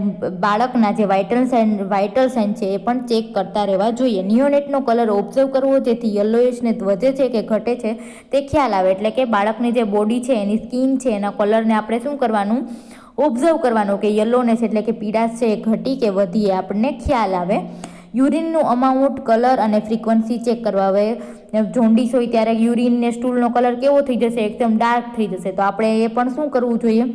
બાળકના જે વાઇટલ સાઇન છે એ પણ ચેક કરતા રહેવા જોઈએ. નિયોનેટનો કલર ઓબ્ઝર્વ કરવો જેથી યલોઇશ ને વધે છે કે ઘટે છે તે ખ્યાલ આવે. એટલે કે બાળકની જે બોડી છે, એની સ્કિન છે, એના કલરને આપણે શું કરવાનું, ઓબ્ઝર્વ કરવાનું કે યલોનેસ એટલે કે પીળાશ છે એ ઘટી કે વધી, એ આપણને ખ્યાલ આવે. યુરિનનું અમાઉન્ટ, કલર અને ફ્રીક્વન્સી ચેક કરવા. હવે જોન્ડિસ હોય ત્યારે યુરિન ને સ્ટૂલનો કલર કેવો થઈ જશે, એકદમ ડાર્ક થઈ જશે. તો આપણે એ પણ શું કરવું જોઈએ,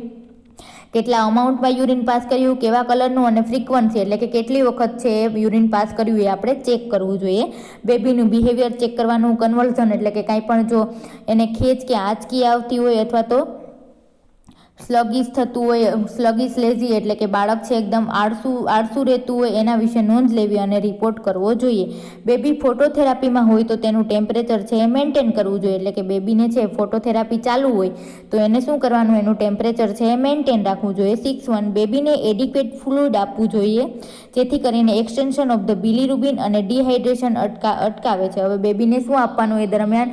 કેટલા અમાઉન્ટમાં યુરિન પાસ કર્યું, કેવા કલરનું, અને ફ્રીક્વન્સી એટલે કે કેટલી વખત છે યુરિન પાસ કર્યું એ આપણે ચેક કરવું જોઈએ. બેબીનું બિહેવિયર ચેક કરવાનું, કન્વલ્ઝન એટલે કે કાંઈ પણ જો એને ખેંચ કે આંચકી આવતી હોય અથવા તો સ્લગીશ થતું હોય, સ્લગીશ લેઝી એટલે કે બાળક છે એકદમ આળસું રહેતું હોય, એના વિશે નોંધ લેવી અને રિપોર્ટ કરવો જોઈએ. બેબી ફોટોથેરાપીમાં હોય તો તેનું ટેમ્પરેચર છે એ મેન્ટેન કરવું જોઈએ. એટલે કે બેબીને છે ફોટોથેરાપી ચાલુ હોય તો એને શું કરવાનું, એનું ટેમ્પરેચર છે એ મેન્ટેન રાખવું જોઈએ. 6 બેબીને એડિક્વેટ ફ્લુઇડ આપવું જોઈએ જેથી કરીને એક્સટેન્શન ઓફ ધ બિલીરુબિન અને ડિહાઇડ્રેશન અટકાવે છે. હવે બેબીને શું આપવાનું એ દરમિયાન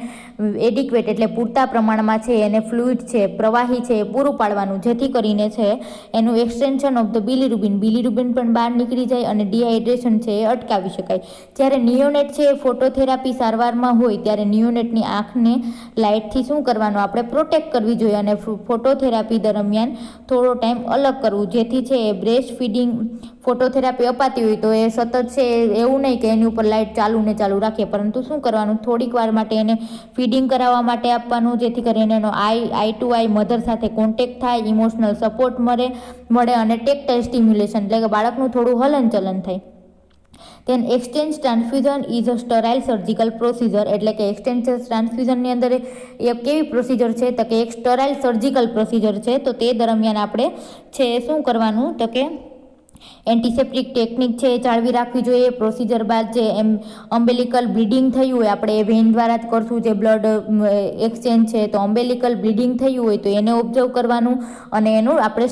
એડિક્વેટ એટલે પૂરતા પ્રમાણમાં છે એને ફ્લુઇડ છે, પ્રવાહી છે એ પૂરું પાડવાનું જેથી કરીને છે એનું એક્સટેન્શન ઓફ ધ બિલીરુબિન પણ બહાર નીકળી જાય અને ડિહાઇડ્રેશન છે એ અટકાવી શકાય. જ્યારે નિયોનેટ છે એ ફોટોથેરાપી સારવારમાં હોય ત્યારે નિયોનેટની આંખને લાઇટથી શું કરવાનું, આપણે પ્રોટેક્ટ કરવી જોઈએ અને ફોટોથેરાપી દરમિયાન થોડો ટાઈમ અલગ કરવું જેથી છે એ બ્રેસ્ટ ફીડિંગ ફોટોથેરાપી અપાતી હોય તો એ સતત છે એવું નહીં કે એની ઉપર લાઇટ ચાલુ ને ચાલુ રાખીએ, પરંતુ શું કરવાનું, થોડીક વાર માટે એને ફીડિંગ કરાવવા માટે આપવાનું જેથી કરીને એનો આઈ ટુ આઈ મધર સાથે કોન્ટેક્ટ થાય, ઇમોશનલ સપોર્ટ મળે અને ટેક્ટાઇલ સ્ટિમ્યુલેશન એટલે કે બાળકનું થોડું હલનચલન થાય. તેન exchange transfusion is a sterile surgical procedure એટલે કે એક્સચેન્જ ટ્રાન્સફ્યુઝનની અંદર એ કેવી પ્રોસિજર છે તો કે એક સ્ટરાઇલ સર્જિકલ પ્રોસિજર છે. તો તે દરમિયાન આપણે છે શું કરવાનું તો કે એન્ટિસેપ્ટિક ટેકનિક છે એ જાળવી રાખવી જોઈએ. પ્રોસિજર બાદ જે અમ્બેલિકલ બ્લીડિંગ થયું હોય, આપણે એ વેઇન દ્વારા જ કરશું જે બ્લડ એક્સચેન્જ છે, તો અમ્બેલિકલ બ્લીડિંગ થયું હોય તો એને ઓબ્ઝર્વ કરવાનું અને એનું આપણે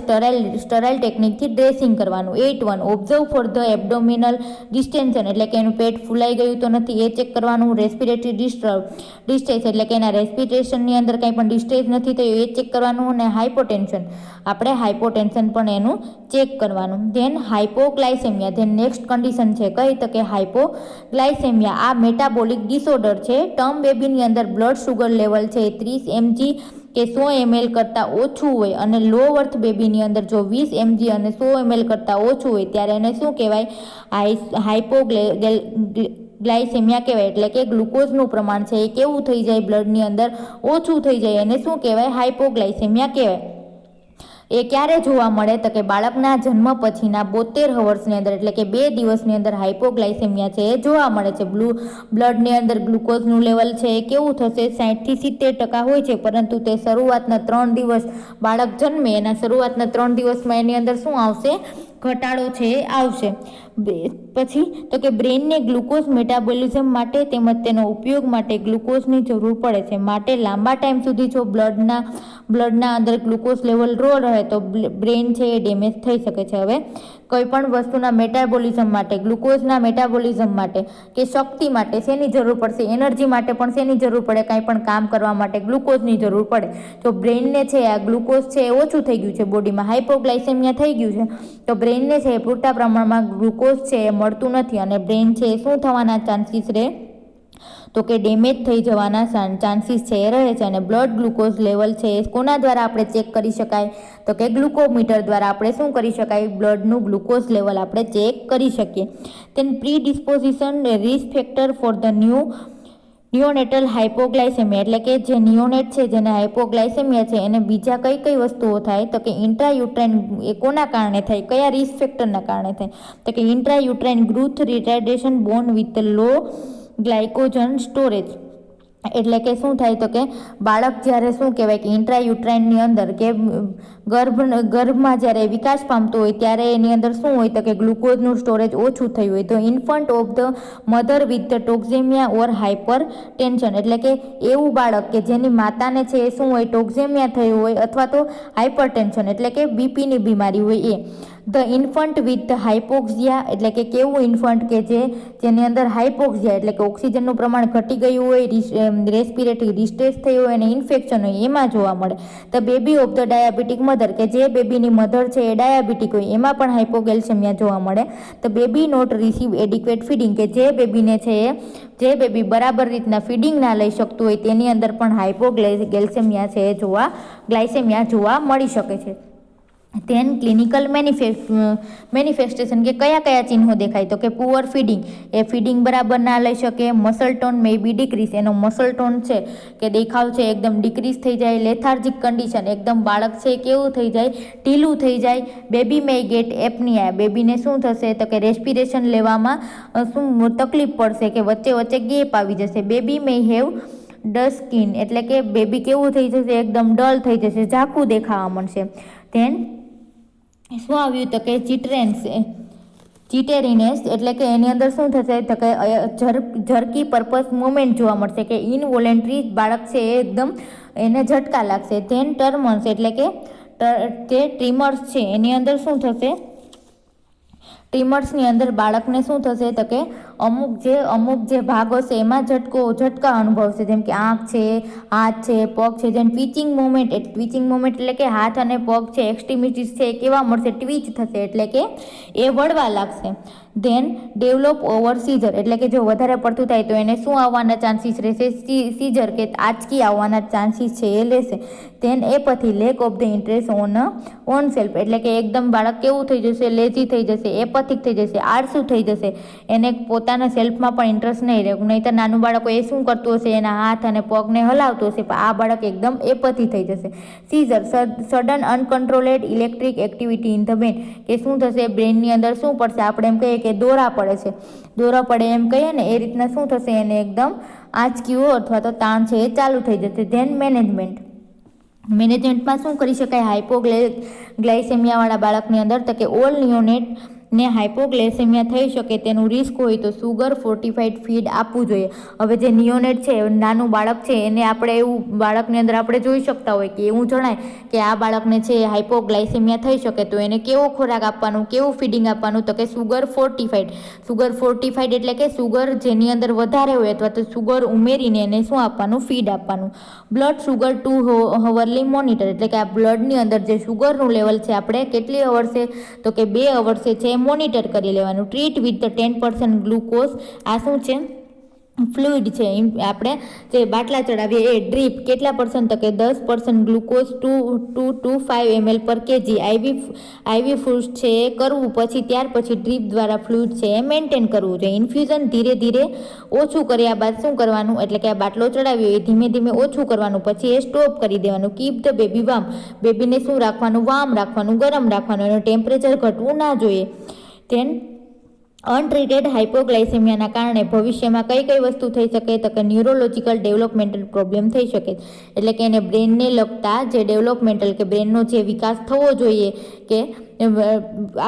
સ્ટરાઇલ ટેકનિકથી ડ્રેસિંગ કરવાનું. 8 ઓબ્ઝર્વ ફોર ધ એબડોમિનલ ડિસ્ટેન્શન એટલે કે એનું પેટ ફૂલાઈ ગયું તો નથી એ ચેક કરવાનું. રેસ્પિરેટરી ડિસ્ટ્રેસ એટલે કે એના રેસ્પિરેશનની અંદર કંઈ પણ ડિસ્ટ્રેસ નથી થયું એ ચેક કરવાનું. અને હાઇપોટેન્શન, આપણે હાઇપોટેન્શન પણ એનું ચેક કરવાનું. ધેન હાઇપોગ્લાયસેમિયા, ધેન નેક્સ્ટ કન્ડિશન છે કઈ તો કે હાઇપોગ્લાયસેમિયા. આ મેટાબોલિક ડિસઓર્ડર છે. ટર્મ બેબીની અંદર બ્લડ શુગર લેવલ છે 30 mg કે 100 ml કરતાં ઓછું હોય અને લો બર્થ બેબીની અંદર જો 20 mg અને 100 ml કરતાં ઓછું હોય ત્યારે એને શું કહેવાય, હાઇપોગ્લાયસેમિયા કહેવાય. એટલે કે ગ્લુકોઝનું પ્રમાણ છે એ કેવું થઈ જાય, બ્લડની અંદર ઓછું થઈ જાય, એને શું કહેવાય, હાઇપોગ્લાયસેમિયા કહેવાય. એ ક્યારે જોવા મળે તો કે બાળકના જન્મ પછીના 72 અવર્સની અંદર એટલે કે 2 દિવસની અંદર હાઇપોગ્લાયસેમિયા છે એ જોવા મળે છે. બ્લડની અંદર ગ્લુકોઝનું લેવલ છે એ કેવું થશે, 60 થી 70% હોય છે, પરંતુ તે શરૂઆતના 3 દિવસ બાળક જન્મે એના શરૂઆતના 3 દિવસમાં એની અંદર શું આવશે, ઘટાડો છે એ આવશે. પછી તો કે બ્રેઇનને ગ્લુકોઝ મેટાબોલિઝમ માટે તેમજ તેનો ઉપયોગ માટે ગ્લુકોઝની જરૂર પડે છે. માટે લાંબા ટાઈમ સુધી જો બ્લડના અંદર ગ્લુકોઝ લેવલ લો રહે તો બ્રેઇન છે એ ડેમેજ થઈ શકે છે. હવે કોઈ પણ વસ્તુના મેટાબોલિઝમ માટે, ગ્લુકોઝના મેટાબોલિઝમ માટે કે શક્તિ માટે શેની જરૂર પડશે, એનર્જી માટે પણ શેની જરૂર પડે, કાંઈ પણ કામ કરવા માટે ગ્લુકોઝની જરૂર પડે. તો બ્રેઇનને છે આ ગ્લુકોઝ છે એ ઓછું થઈ ગયું છે, બોડીમાં હાઇપોગ્લાયસેમિયા થઈ ગયું છે, તો બ્રેઇનને છે એ પૂરતા પ્રમાણમાં ગ્લુકોઝ છે એ મળતું નથી અને બ્રેઇન છે એ શું થવાના ચાન્સીસ રહે તો કે ડેમેજ થઈ જવાના ચાન્સીસ છે એ રહે છે. અને બ્લડ ગ્લુકોઝ લેવલ છે એ કોના દ્વારા આપણે ચેક કરી શકાય તો કે ગ્લુકોમીટર દ્વારા આપણે શું કરી શકાય, બ્લડનું ગ્લુકોઝ લેવલ આપણે ચેક કરી શકીએ. Then predisposition risk factor for the neonatal hypoglycaemia એટલે કે જે નિયોનેટ છે જેને હાઇપોગ્લાયસેમિયા છે એને બીજા કઈ વસ્તુઓ થાય તો કે ઇન્ટ્રાયુટ્રાઇન, એ કોના કારણે થાય, કયા રિસ્ક ફેક્ટરના કારણે થાય તો કે intrauterine growth retardation born with low glycogen storage. એટલે કે શું થાય તો કે બાળક જ્યારે શું કહેવાય કે ઇન્ટ્રાયુટ્રાઇનની અંદર કે ગર્ભમાં જ્યારે વિકાસ પામતો હોય ત્યારે એની અંદર શું હોય તો કે ગ્લુકોઝનું સ્ટોરેજ ઓછું થયું હોય તો infant of the mother with the toxaemia or hyper tension એટલે કે એવું બાળક કે જેની માતાને છે એ શું હોય, ટોક્ઝેમિયા થયું હોય અથવા તો હાઇપર ટેન્શન એટલે કે બીપીની બીમારી હોય એ. ધ ઇન્ફન્ટ વિથ હાઇપોક્સિયા એટલે કે કેવું ઇન્ફન્ટ કે જેની અંદર હાઇપોક્સિયા એટલે કે ઓક્સિજનનું પ્રમાણ ઘટી ગયું હોય, રેસ્પિરેટરી ડિસ્ટ્રેસ થઈ હોય અને ઇન્ફેક્શન હોય એમાં જોવા મળે. The baby of the diabetic mother કે જે બેબીની મધર છે એ ડાયાબિટીક હોય એમાં પણ હાઇપોકેલ્શિયમિયા જોવા મળે. The baby not receive adequate feeding કે જે બેબીને છે જે બેબી બરાબર રીતના ફીડિંગ ના લઈ શકતું હોય તેની અંદર પણ હાઇપોગ્લાયસેમિયા છે ગ્લાયસેમિયા જોવા મળી શકે છે. ધેન ક્લિનિકલ મેનિફેસ્ટેશન કે કયા કયા ચિહ્નો દેખાય તો કે પુઅર ફીડિંગ એ ફીડિંગ બરાબર ના લઈ શકે, મસલ ટોન મે બી ડિક્રીઝ એનો મસલ ટોન છે કે દેખાવ છે એકદમ ડિક્રીઝ થઈ જાય, લેથાર્જિક કન્ડિશન એકદમ બાળક છે કેવું થઈ જાય ઢીલું થઈ જાય, બેબી મે ગેટ એપનિયા બેબીને શું થશે તો કે રેસ્પિરેશન લેવામાં શું તકલીફ પડશે કે વચ્ચે વચ્ચે ગેપ આવી જશે, baby may have dull skin એટલે કે બેબી કેવું થઈ જશે એકદમ ડલ થઈ જશે, ઝાંખું દેખાવા મળશે. ધેન શું આવ્યું તો કે ચિટેરિનેસ એટલે કે એની અંદર શું થશે તો કે ઝરકી પર્પસ મુવમેન્ટ જોવા મળશે કે ઇનવોલેન્ટરી બાળક છે એ એકદમ એને ઝટકા લાગશે. ધેન ટર્મન્સ એટલે કે ટ્રીમર્સ છે એની અંદર શું થશે ટ્રીમર્સની અંદર બાળકને શું થશે તો કે અમુક જે ભાગો છે એમાં ઝટકા અનુભવશે જેમ કે આંખ છે, હાથ છે, પગ છે. જેમ ટ્વિચિંગ મોમેન્ટ એટલે કે હાથ અને પગ છે એક્સ્ટ્રીમિટીઝ છે એ કેવા મળશે ટ્વીચ થશે એટલે કે એ વળવા લાગશે. ધેન ડેવલપ ઓવર સીઝર એટલે કે જો વધારે પડતું થાય તો એને શું આવવાના ચાન્સીસ રહેશે સીઝર કે આંચકી આવવાના ચાન્સીસ છે એ લેશે. ધેન એ પછી lack of the interest own self એટલે કે એકદમ બાળક કેવું થઈ જશે લેઝી થઈ જશે, એપથિક થઈ જશે, આળસુ થઈ જશે, એને પોતાના સેલ્ફમાં પણ ઇન્ટરેસ્ટ નહીં રહે. નહીં તો નાનું બાળકો એ શું કરતું હશે એના હાથ અને પગને હલાવતું હશે પણ આ બાળક એકદમ એપથી થઈ જશે. Seizure sudden uncontrolled electric activity in the brain કે શું થશે બ્રેનની અંદર શું પડશે આપણે એમ કહીએ કે દોરા પડે એમ કહીએ ને એ રીતના શું થશે એને એકદમ આંચકીઓ અથવા તો તાણ છે એ ચાલુ થઈ જશે. ધેન મેનેજમેન્ટમાં શું કરી શકાય હાઇપોગ્લાયસેમિયાવાળા બાળકની અંદર તો કે ઓલ નિયોનેટ ને હાઇપોગ્લાયસેમિયા થઈ શકે તેનું રિસ્ક હોય તો સુગર ફોર્ટિફાઈડ ફીડ આપવું જોઈએ. હવે જે નિયોનેટ છે નાનું બાળક છે એને આપણે એવું બાળકની અંદર આપણે જોઈ શકતા હોય કે એવું જણાય કે આ બાળકને છે હાઇપોગ્લાયસેમિયા થઈ શકે તો એને કેવો ખોરાક આપવાનું, કેવું ફીડિંગ આપવાનું તો કે સુગર ફોર્ટિફાઈડ એટલે કે સુગર જેની અંદર વધારે હોય અથવા તો સુગર ઉમેરીને એને શું આપવાનું ફીડ આપવાનું. બ્લડ સુગર 2 અવરલી મોનિટર એટલે કે આ બ્લડની અંદર જે સુગરનું લેવલ છે આપણે કેટલી અવરસે તો કે 2 અવરસે છે મોનિટર કરી લેવાનું. ટ્રીટ વિથ ધ 10% ગ્લુકોઝ આ શું છે ફ્લુઇડ છે આપણે જે બાટલા ચડાવીએ એ ડ્રીપ કેટલા પર્સન્ટ તો કે 10% ગ્લુકોઝ 2 to 5 ml પર કેજી આઈવી ફૂડ છે એ કરવું પછી ત્યાર પછી ડ્રીપ દ્વારા ફ્લુઇડ છે એ મેન્ટેન કરવું જોઈએ. ઇન્ફ્યુઝન ધીરે ધીરે ઓછું કર્યા બાદ શું કરવાનું એટલે કે આ બાટલો ચડાવ્યો એ ધીમે ધીમે ઓછું કરવાનું પછી એ સ્ટોપ કરી દેવાનું. કીપ ધ બેબી વાર્મ બેબીને શું રાખવાનું વાર્મ રાખવાનું, ગરમ રાખવાનું, એનું ટેમ્પરેચર ઘટવું ના જોઈએ. ધેન અનટ્રીટેડ હાઇપોગ્લાયસેમિયાના કારણે ભવિષ્યમાં કઈ વસ્તુ થઈ શકે તો કે ન્યુરોલોજીકલ ડેવલપમેન્ટલ પ્રોબ્લેમ થઈ શકે એટલે કે એને બ્રેનને લગતા જે ડેવલપમેન્ટલ કે બ્રેનનો જે વિકાસ થવો જોઈએ કે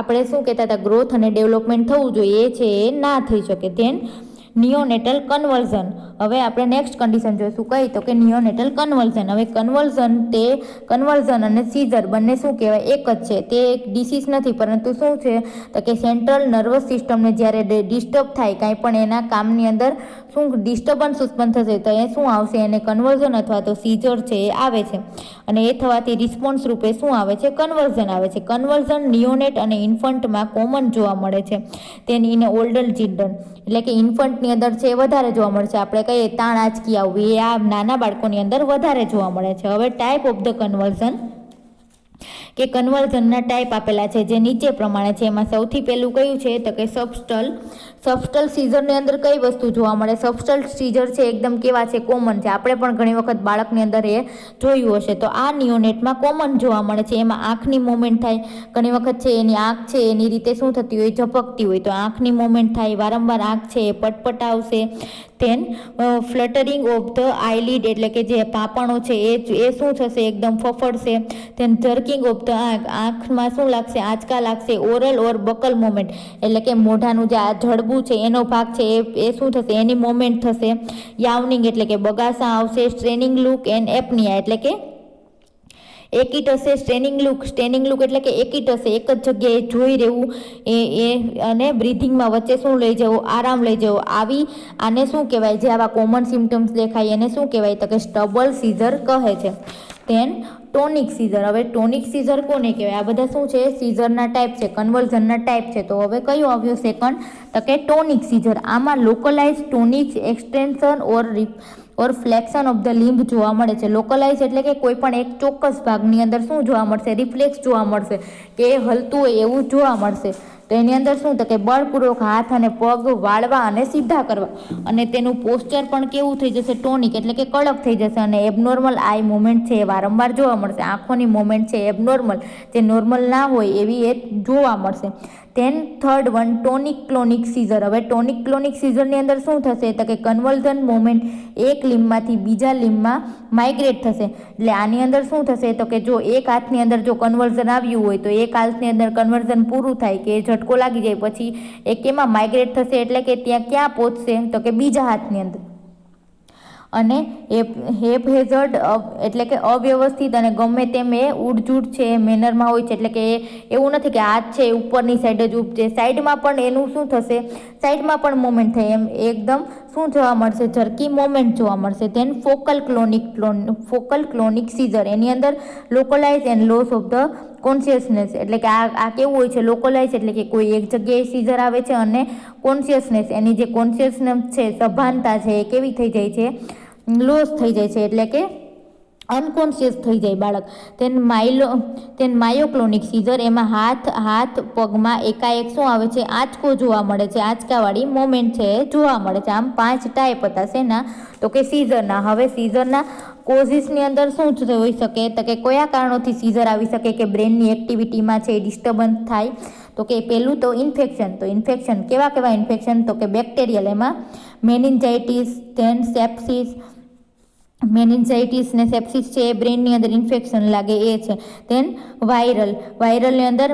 આપણે શું કહેતા હતા ગ્રોથ અને ડેવલપમેન્ટ થવું જોઈએ એ છે એ ના થઈ શકે. ધેન નિયોનેટલ કન્વર્ઝન હવે આપણે નેક્સ્ટ કન્ડિશન જોઈશું કઈ તો કે નિયોનેટલ કન્વર્ઝન. હવે કન્વર્ઝન અને સીઝર બંને શું કહેવાય એક જ છે, તે એક ડિસીઝ નથી પરંતુ શું છે તો કે સેન્ટ્રલ નર્વસ સિસ્ટમને જ્યારે ડિસ્ટર્બ થાય કાંઈ પણ એના કામની અંદર શું ડિસ્ટર્બન્સ ઉત્પન્ન થશે તો એ શું આવશે એને કન્વર્ઝન અથવા તો સીઝર છે એ આવે છે અને એ થવાથી રિસ્પોન્સ રૂપે શું આવે છે કન્વર્ઝન આવે છે. કન્વર્ઝન નિયોનેટ અને ઇન્ફન્ટમાં કોમન જોવા મળે છે તેની ઇન ઓલ્ડર ચિલ્ડ્રન એટલે કે ઇન્ફન્ટની અંદર છે એ વધારે જોવા મળે છે. આપણે કહીએ તાણ આંચકી આવવી એ આ નાના બાળકોની અંદર વધારે જોવા મળે છે. હવે ટાઈપ ઓફ ધ કન્વર્ઝન કે કન્વર્ઝનના ટાઈપ આપેલા છે જે નીચે પ્રમાણે છે. એમાં સૌથી પહેલું કયું છે તો કે સબસ્ટલ સીઝરની અંદર કઈ વસ્તુ જોવા મળે સબસ્ટલ સીઝર છે એકદમ કેવા છે કોમન છે, આપણે પણ ઘણી વખત બાળકની અંદર એ જોયું હશે તો આ નિયોનેટમાં કોમન જોવા મળે છે. એમાં આંખની મૂવમેન્ટ થાય ઘણી વખત છે એની આંખ છે એની રીતે શું થતી હોય ઝપકતી હોય તો આંખની મૂવમેન્ટ થાય, વારંવાર આંખ છે એ પટપટાવશે. ધેન ફ્લટરિંગ ઓફ ધ આઈલિડ એટલે કે જે પાંપણો છે એ શું થશે એકદમ ફફડશે. ધેન જર્કિંગ ઓફ ધ આંખમાં શું લાગશે આંચકા લાગશે. ઓરલ ઓર બકલ મોમેન્ટ એટલે કે મોઢાનું જે આ જડબું છે એનો ભાગ છે એ શું થશે એની મોમેન્ટ થશે. યાવનિંગ એટલે કે બગાસા આવશે. સ્ટ્રેનિંગ લુક એન્ડ એપનિયા એટલે કે એકીટ હશે. સ્ટેન્ડિંગ લુક એટલે કે એકીટ હશે, એક જ જગ્યાએ જોઈ રહેવું એ અને બ્રીથિંગમાં વચ્ચે શું લઈ જવું, આરામ લઈ જવો, આવી આને શું કહેવાય? જે આવા કોમન સિમ્ટમ્સ દેખાય એને શું કહેવાય? તો કે સ્ટબલ સીઝર કહે છે. Then tonic seizure. હવે ટોનિક સીઝર કોને કહેવાય? આ બધા શું છે? સીઝરના ટાઈપ છે, કન્વર્ઝનના ટાઈપ છે. તો હવે કયું આવ્યું સેકન્ડ? તો કે ટોનિક સીઝર. આમાં localise tonic extension or flexion of the limb જોવા મળે છે. લોકલાઇઝ એટલે કે કોઈ પણ એક ચોક્કસ ભાગની અંદર શું જોવા મળશે? રિફ્લેક્સ જોવા મળશે, કે એ હલતું હોય એવું જોવા મળશે. તો એની અંદર શું? તો કે બળપૂર્વક હાથ અને પગ વાળવા અને સીધા કરવા, અને તેનું પોસ્ચર પણ કેવું થઈ જશે? ટોનિક એટલે કે કડક થઈ જશે. અને એબનોર્મલ આઈ મુવમેન્ટ છે એ વારંવાર જોવા મળશે. આંખોની મુવમેન્ટ છે એબનોર્મલ, જે નોર્મલ ના હોય એવી એ જોવા મળશે. Then third one tonic clonic seizure. હવે ટોનિક ક્લોનિક સીઝરની અંદર શું થશે? તો કે કન્વલ્ઝન મોમેન્ટ એક લિમ્બમાંથી બીજા લિમ્બમાં માઇગ્રેટ થશે. એટલે આની અંદર શું થશે? તો કે જો એક હાથની અંદર જો કન્વર્ઝન આવ્યું હોય તો એક હાથની અંદર કન્વર્ઝન પૂરું થાય કે ઝટકો લાગી જાય પછી એ કેમાં માઇગ્રેટ થશે? એટલે કે ત્યાં ક્યાં પહોંચશે? તો કે બીજા હાથની અંદર. અને હેપહેઝર્ડ એટલે કે અવ્યવસ્થિત અને ગમે તેમ એ ઉડજૂડ છે એ મેનરમાં હોય છે. એટલે કે એવું નથી કે હાથ છે એ ઉપરની સાઈડ જ ઉપજે, સાઈડમાં પણ એનું શું થશે? સાઈડમાં પણ મોમેન્ટ થાય, એમ એકદમ શું જોવા મળશે? ઝરકી મોમેન્ટ જોવા મળશે. Then focal clonic seizure. એની અંદર localise and loss of the consciousness. એટલે કે આ કેવું હોય છે? લોકલાઇઝ એટલે કે કોઈ એક જગ્યાએ સીઝર આવે છે, અને કોન્શિયસનેસ એની જે કોન્શિયસનેસ છે, સભાનતા છે એ કેવી થઈ જાય છે? લોસ થઈ જાય છે, એટલે કે અનકોન્શિયસ થઈ જાય બાળક. તેન માયોક્લોનિક સીઝર. એમાં હાથ પગમાં એકાએક શું આવે છે? આંચકો જોવા મળે છે, આંચકાવાળી મોમેન્ટ છે એ જોવા મળે છે. આમ 5 ટાઈપ હતા શેના? તો કે સીઝરના. હવે સીઝરના કોઝિસની અંદર શું હોઈ શકે? તો કે કયા કારણોથી સીઝર આવી શકે? કે બ્રેનની એક્ટિવિટીમાં છે ડિસ્ટર્બન્સ થાય. તો કે પહેલું તો ઇન્ફેક્શન. તો ઇન્ફેક્શન કેવા ઇન્ફેક્શન? તો કે બેક્ટેરિયલ. એમાં મેનિન્જાઇટિસ, ધેન સેપ્સિસ. મેનિન્જાઇટિસ ને સેપ્સિસ છે એ બ્રેનની અંદર ઇન્ફેક્શન લાગે એ છે. ધેન વાયરલની અંદર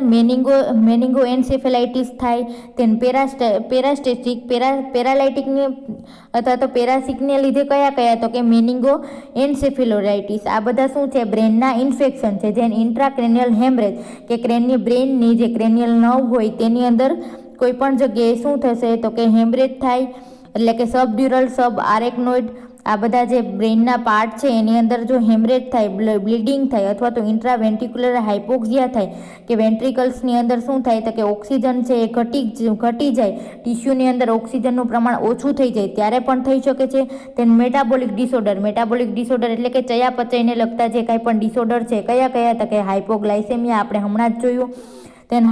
મેનિંગો એન્સેફેલાઇટિસ થાય. ધેન પેરાલાઇટિકની અથવા તો પેરાસિકને લીધે કયા? તો કે મેનિંગો એન્સેફેલોરાઇટિસ. આ બધા શું છે? બ્રેનના ઇન્ફેક્શન છે. ધેન ઇન્ટ્રાક્રેનિયલ હેમરેજ, કે બ્રેનની જે ક્રેનિયલ નર્વ હોય તેની અંદર કોઈ પણ જગ્યાએ શું થશે? તો કે હેમરેજ થાય. એટલે કે સબડ્યુરલ, સબ આરેકનોઇડ, આ બધા જે બ્રેનના પાર્ટ છે એની અંદર જો હેમરેજ થાય, બ્લીડિંગ થાય, અથવા તો ઇન્ટ્રાવેન્ટ્રિક્યુલર હાઇપોક્સિયા થાય, કે વેન્ટ્રિકલ્સની અંદર શું થાય? તો કે ઓક્સિજન છે એ ઘટી જાય, ટિશ્યુની અંદર ઓક્સિજનનું પ્રમાણ ઓછું થઈ જાય, ત્યારે પણ થઈ શકે છે. તેન મેટાબોલિક ડિસઓર્ડર એટલે કે ચયાપચયને લગતા જે કાંઈ પણ ડિસઓર્ડર છે કયા? તો કે હાઇપોગ્લાયસેમિયા, આપણે હમણાં જ જોયું. તેન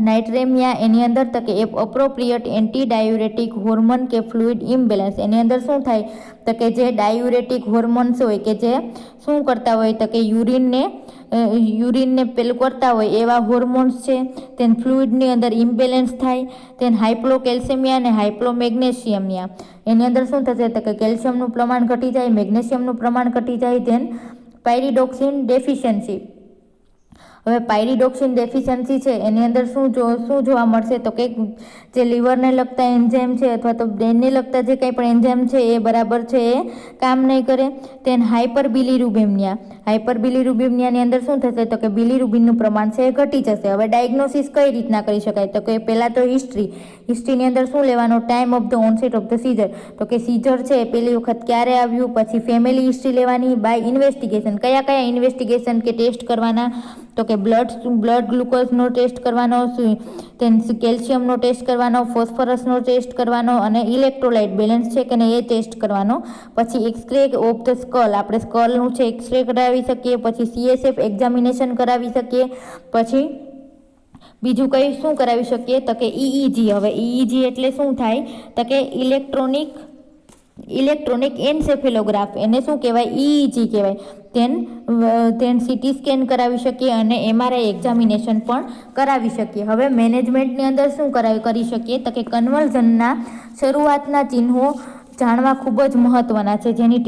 નાઇટ્રેમિયા. એની અંદર તો કે અપ્રોપ્રિએટ એન્ટી ડાયુરેટિક હોર્મોન કે ફ્લુઇડ ઇમ્બેલેન્સ. એની અંદર શું થાય? તો કે જે ડાયુરેટિક હોર્મોન્સ હોય કે જે શું કરતા હોય? તો કે યુરિનને પેલું કરતા હોય એવા હોર્મોન્સ છે. તેન ફ્લુઇડની અંદર ઇમ્બેલેન્સ થાય. તેન હાઇપ્લોકેલ્સેમિયા અને હાઇપ્લોમેગ્નેશિયમિયા. એની અંદર શું થશે? તો કે કેલ્શિયમનું પ્રમાણ ઘટી જાય, મેગ્નેશિયમનું પ્રમાણ ઘટી જાય. Then pyridoxine deficiency. હવે પાયરિડોક્સિન ડેફિશિયન્સી છે એની અંદર શું જોવા મળશે? તો કે જે લીવરને લગતા એન્ઝાઇમ છે અથવા તો બ્રેનને લગતા જે કંઈ પણ એન્ઝાઇમ છે એ બરાબર છે એ કામ નહીં કરે. તેન હાઇપરબિલિરુબિનિયાની અંદર શું થશે? તો કે બિલિરુબિનનું પ્રમાણ છે એ ઘટી જશે. હવે ડાયગ્નોસિસ કઈ રીતના કરી શકાય? તો કે પહેલાં તો હિસ્ટ્રીની અંદર શું લેવાનો? Time of the onset of the seizure. તો કે સીઝર છે એ પહેલી વખત ક્યારે આવ્યું? પછી ફેમિલી હિસ્ટ્રી લેવાની. By investigation. કયા ઇન્વેસ્ટિગેશન કે ટેસ્ટ કરવાના? તો કે બ્લડ ગ્લુકોઝનો ટેસ્ટ કરવાનો, કેલ્શિયમનો ટેસ્ટ કરવાનો, ફોસ્ફરસનો ટેસ્ટ કરવાનો, અને ઇલેક્ટ્રોલાઇટ બેલેન્સ છે કે નહીં એ ટેસ્ટ કરવાનો. પછી એક્સરે ઓફ ધ સ્કલ, આપણે સ્કલનું છે એક્સરે કરાવી શકીએ. પછી CSF એક્ઝામિનેશન કરાવી શકીએ. પછી બીજું કંઈ શું કરાવી શકીએ? તો કે EEG. હવે EEG એટલે શું થાય? તો કે ઇલેક્ટ્રોનિક એન્સેફેલોગ્રાફ. એને શું કહેવાય? EEG કહેવાય. તેન CT સ્કેન કરાવી શકીએ અને MRI એક્ઝામિનેશન પણ કરાવી શકીએ. હવે મેનેજમેન્ટની અંદર શું કરી શકીએ? તો કે કન્વર્ઝનના શરૂઆતના ચિહ્નો જાણવા ખૂબ જ મહત્ત્વના છે, જેની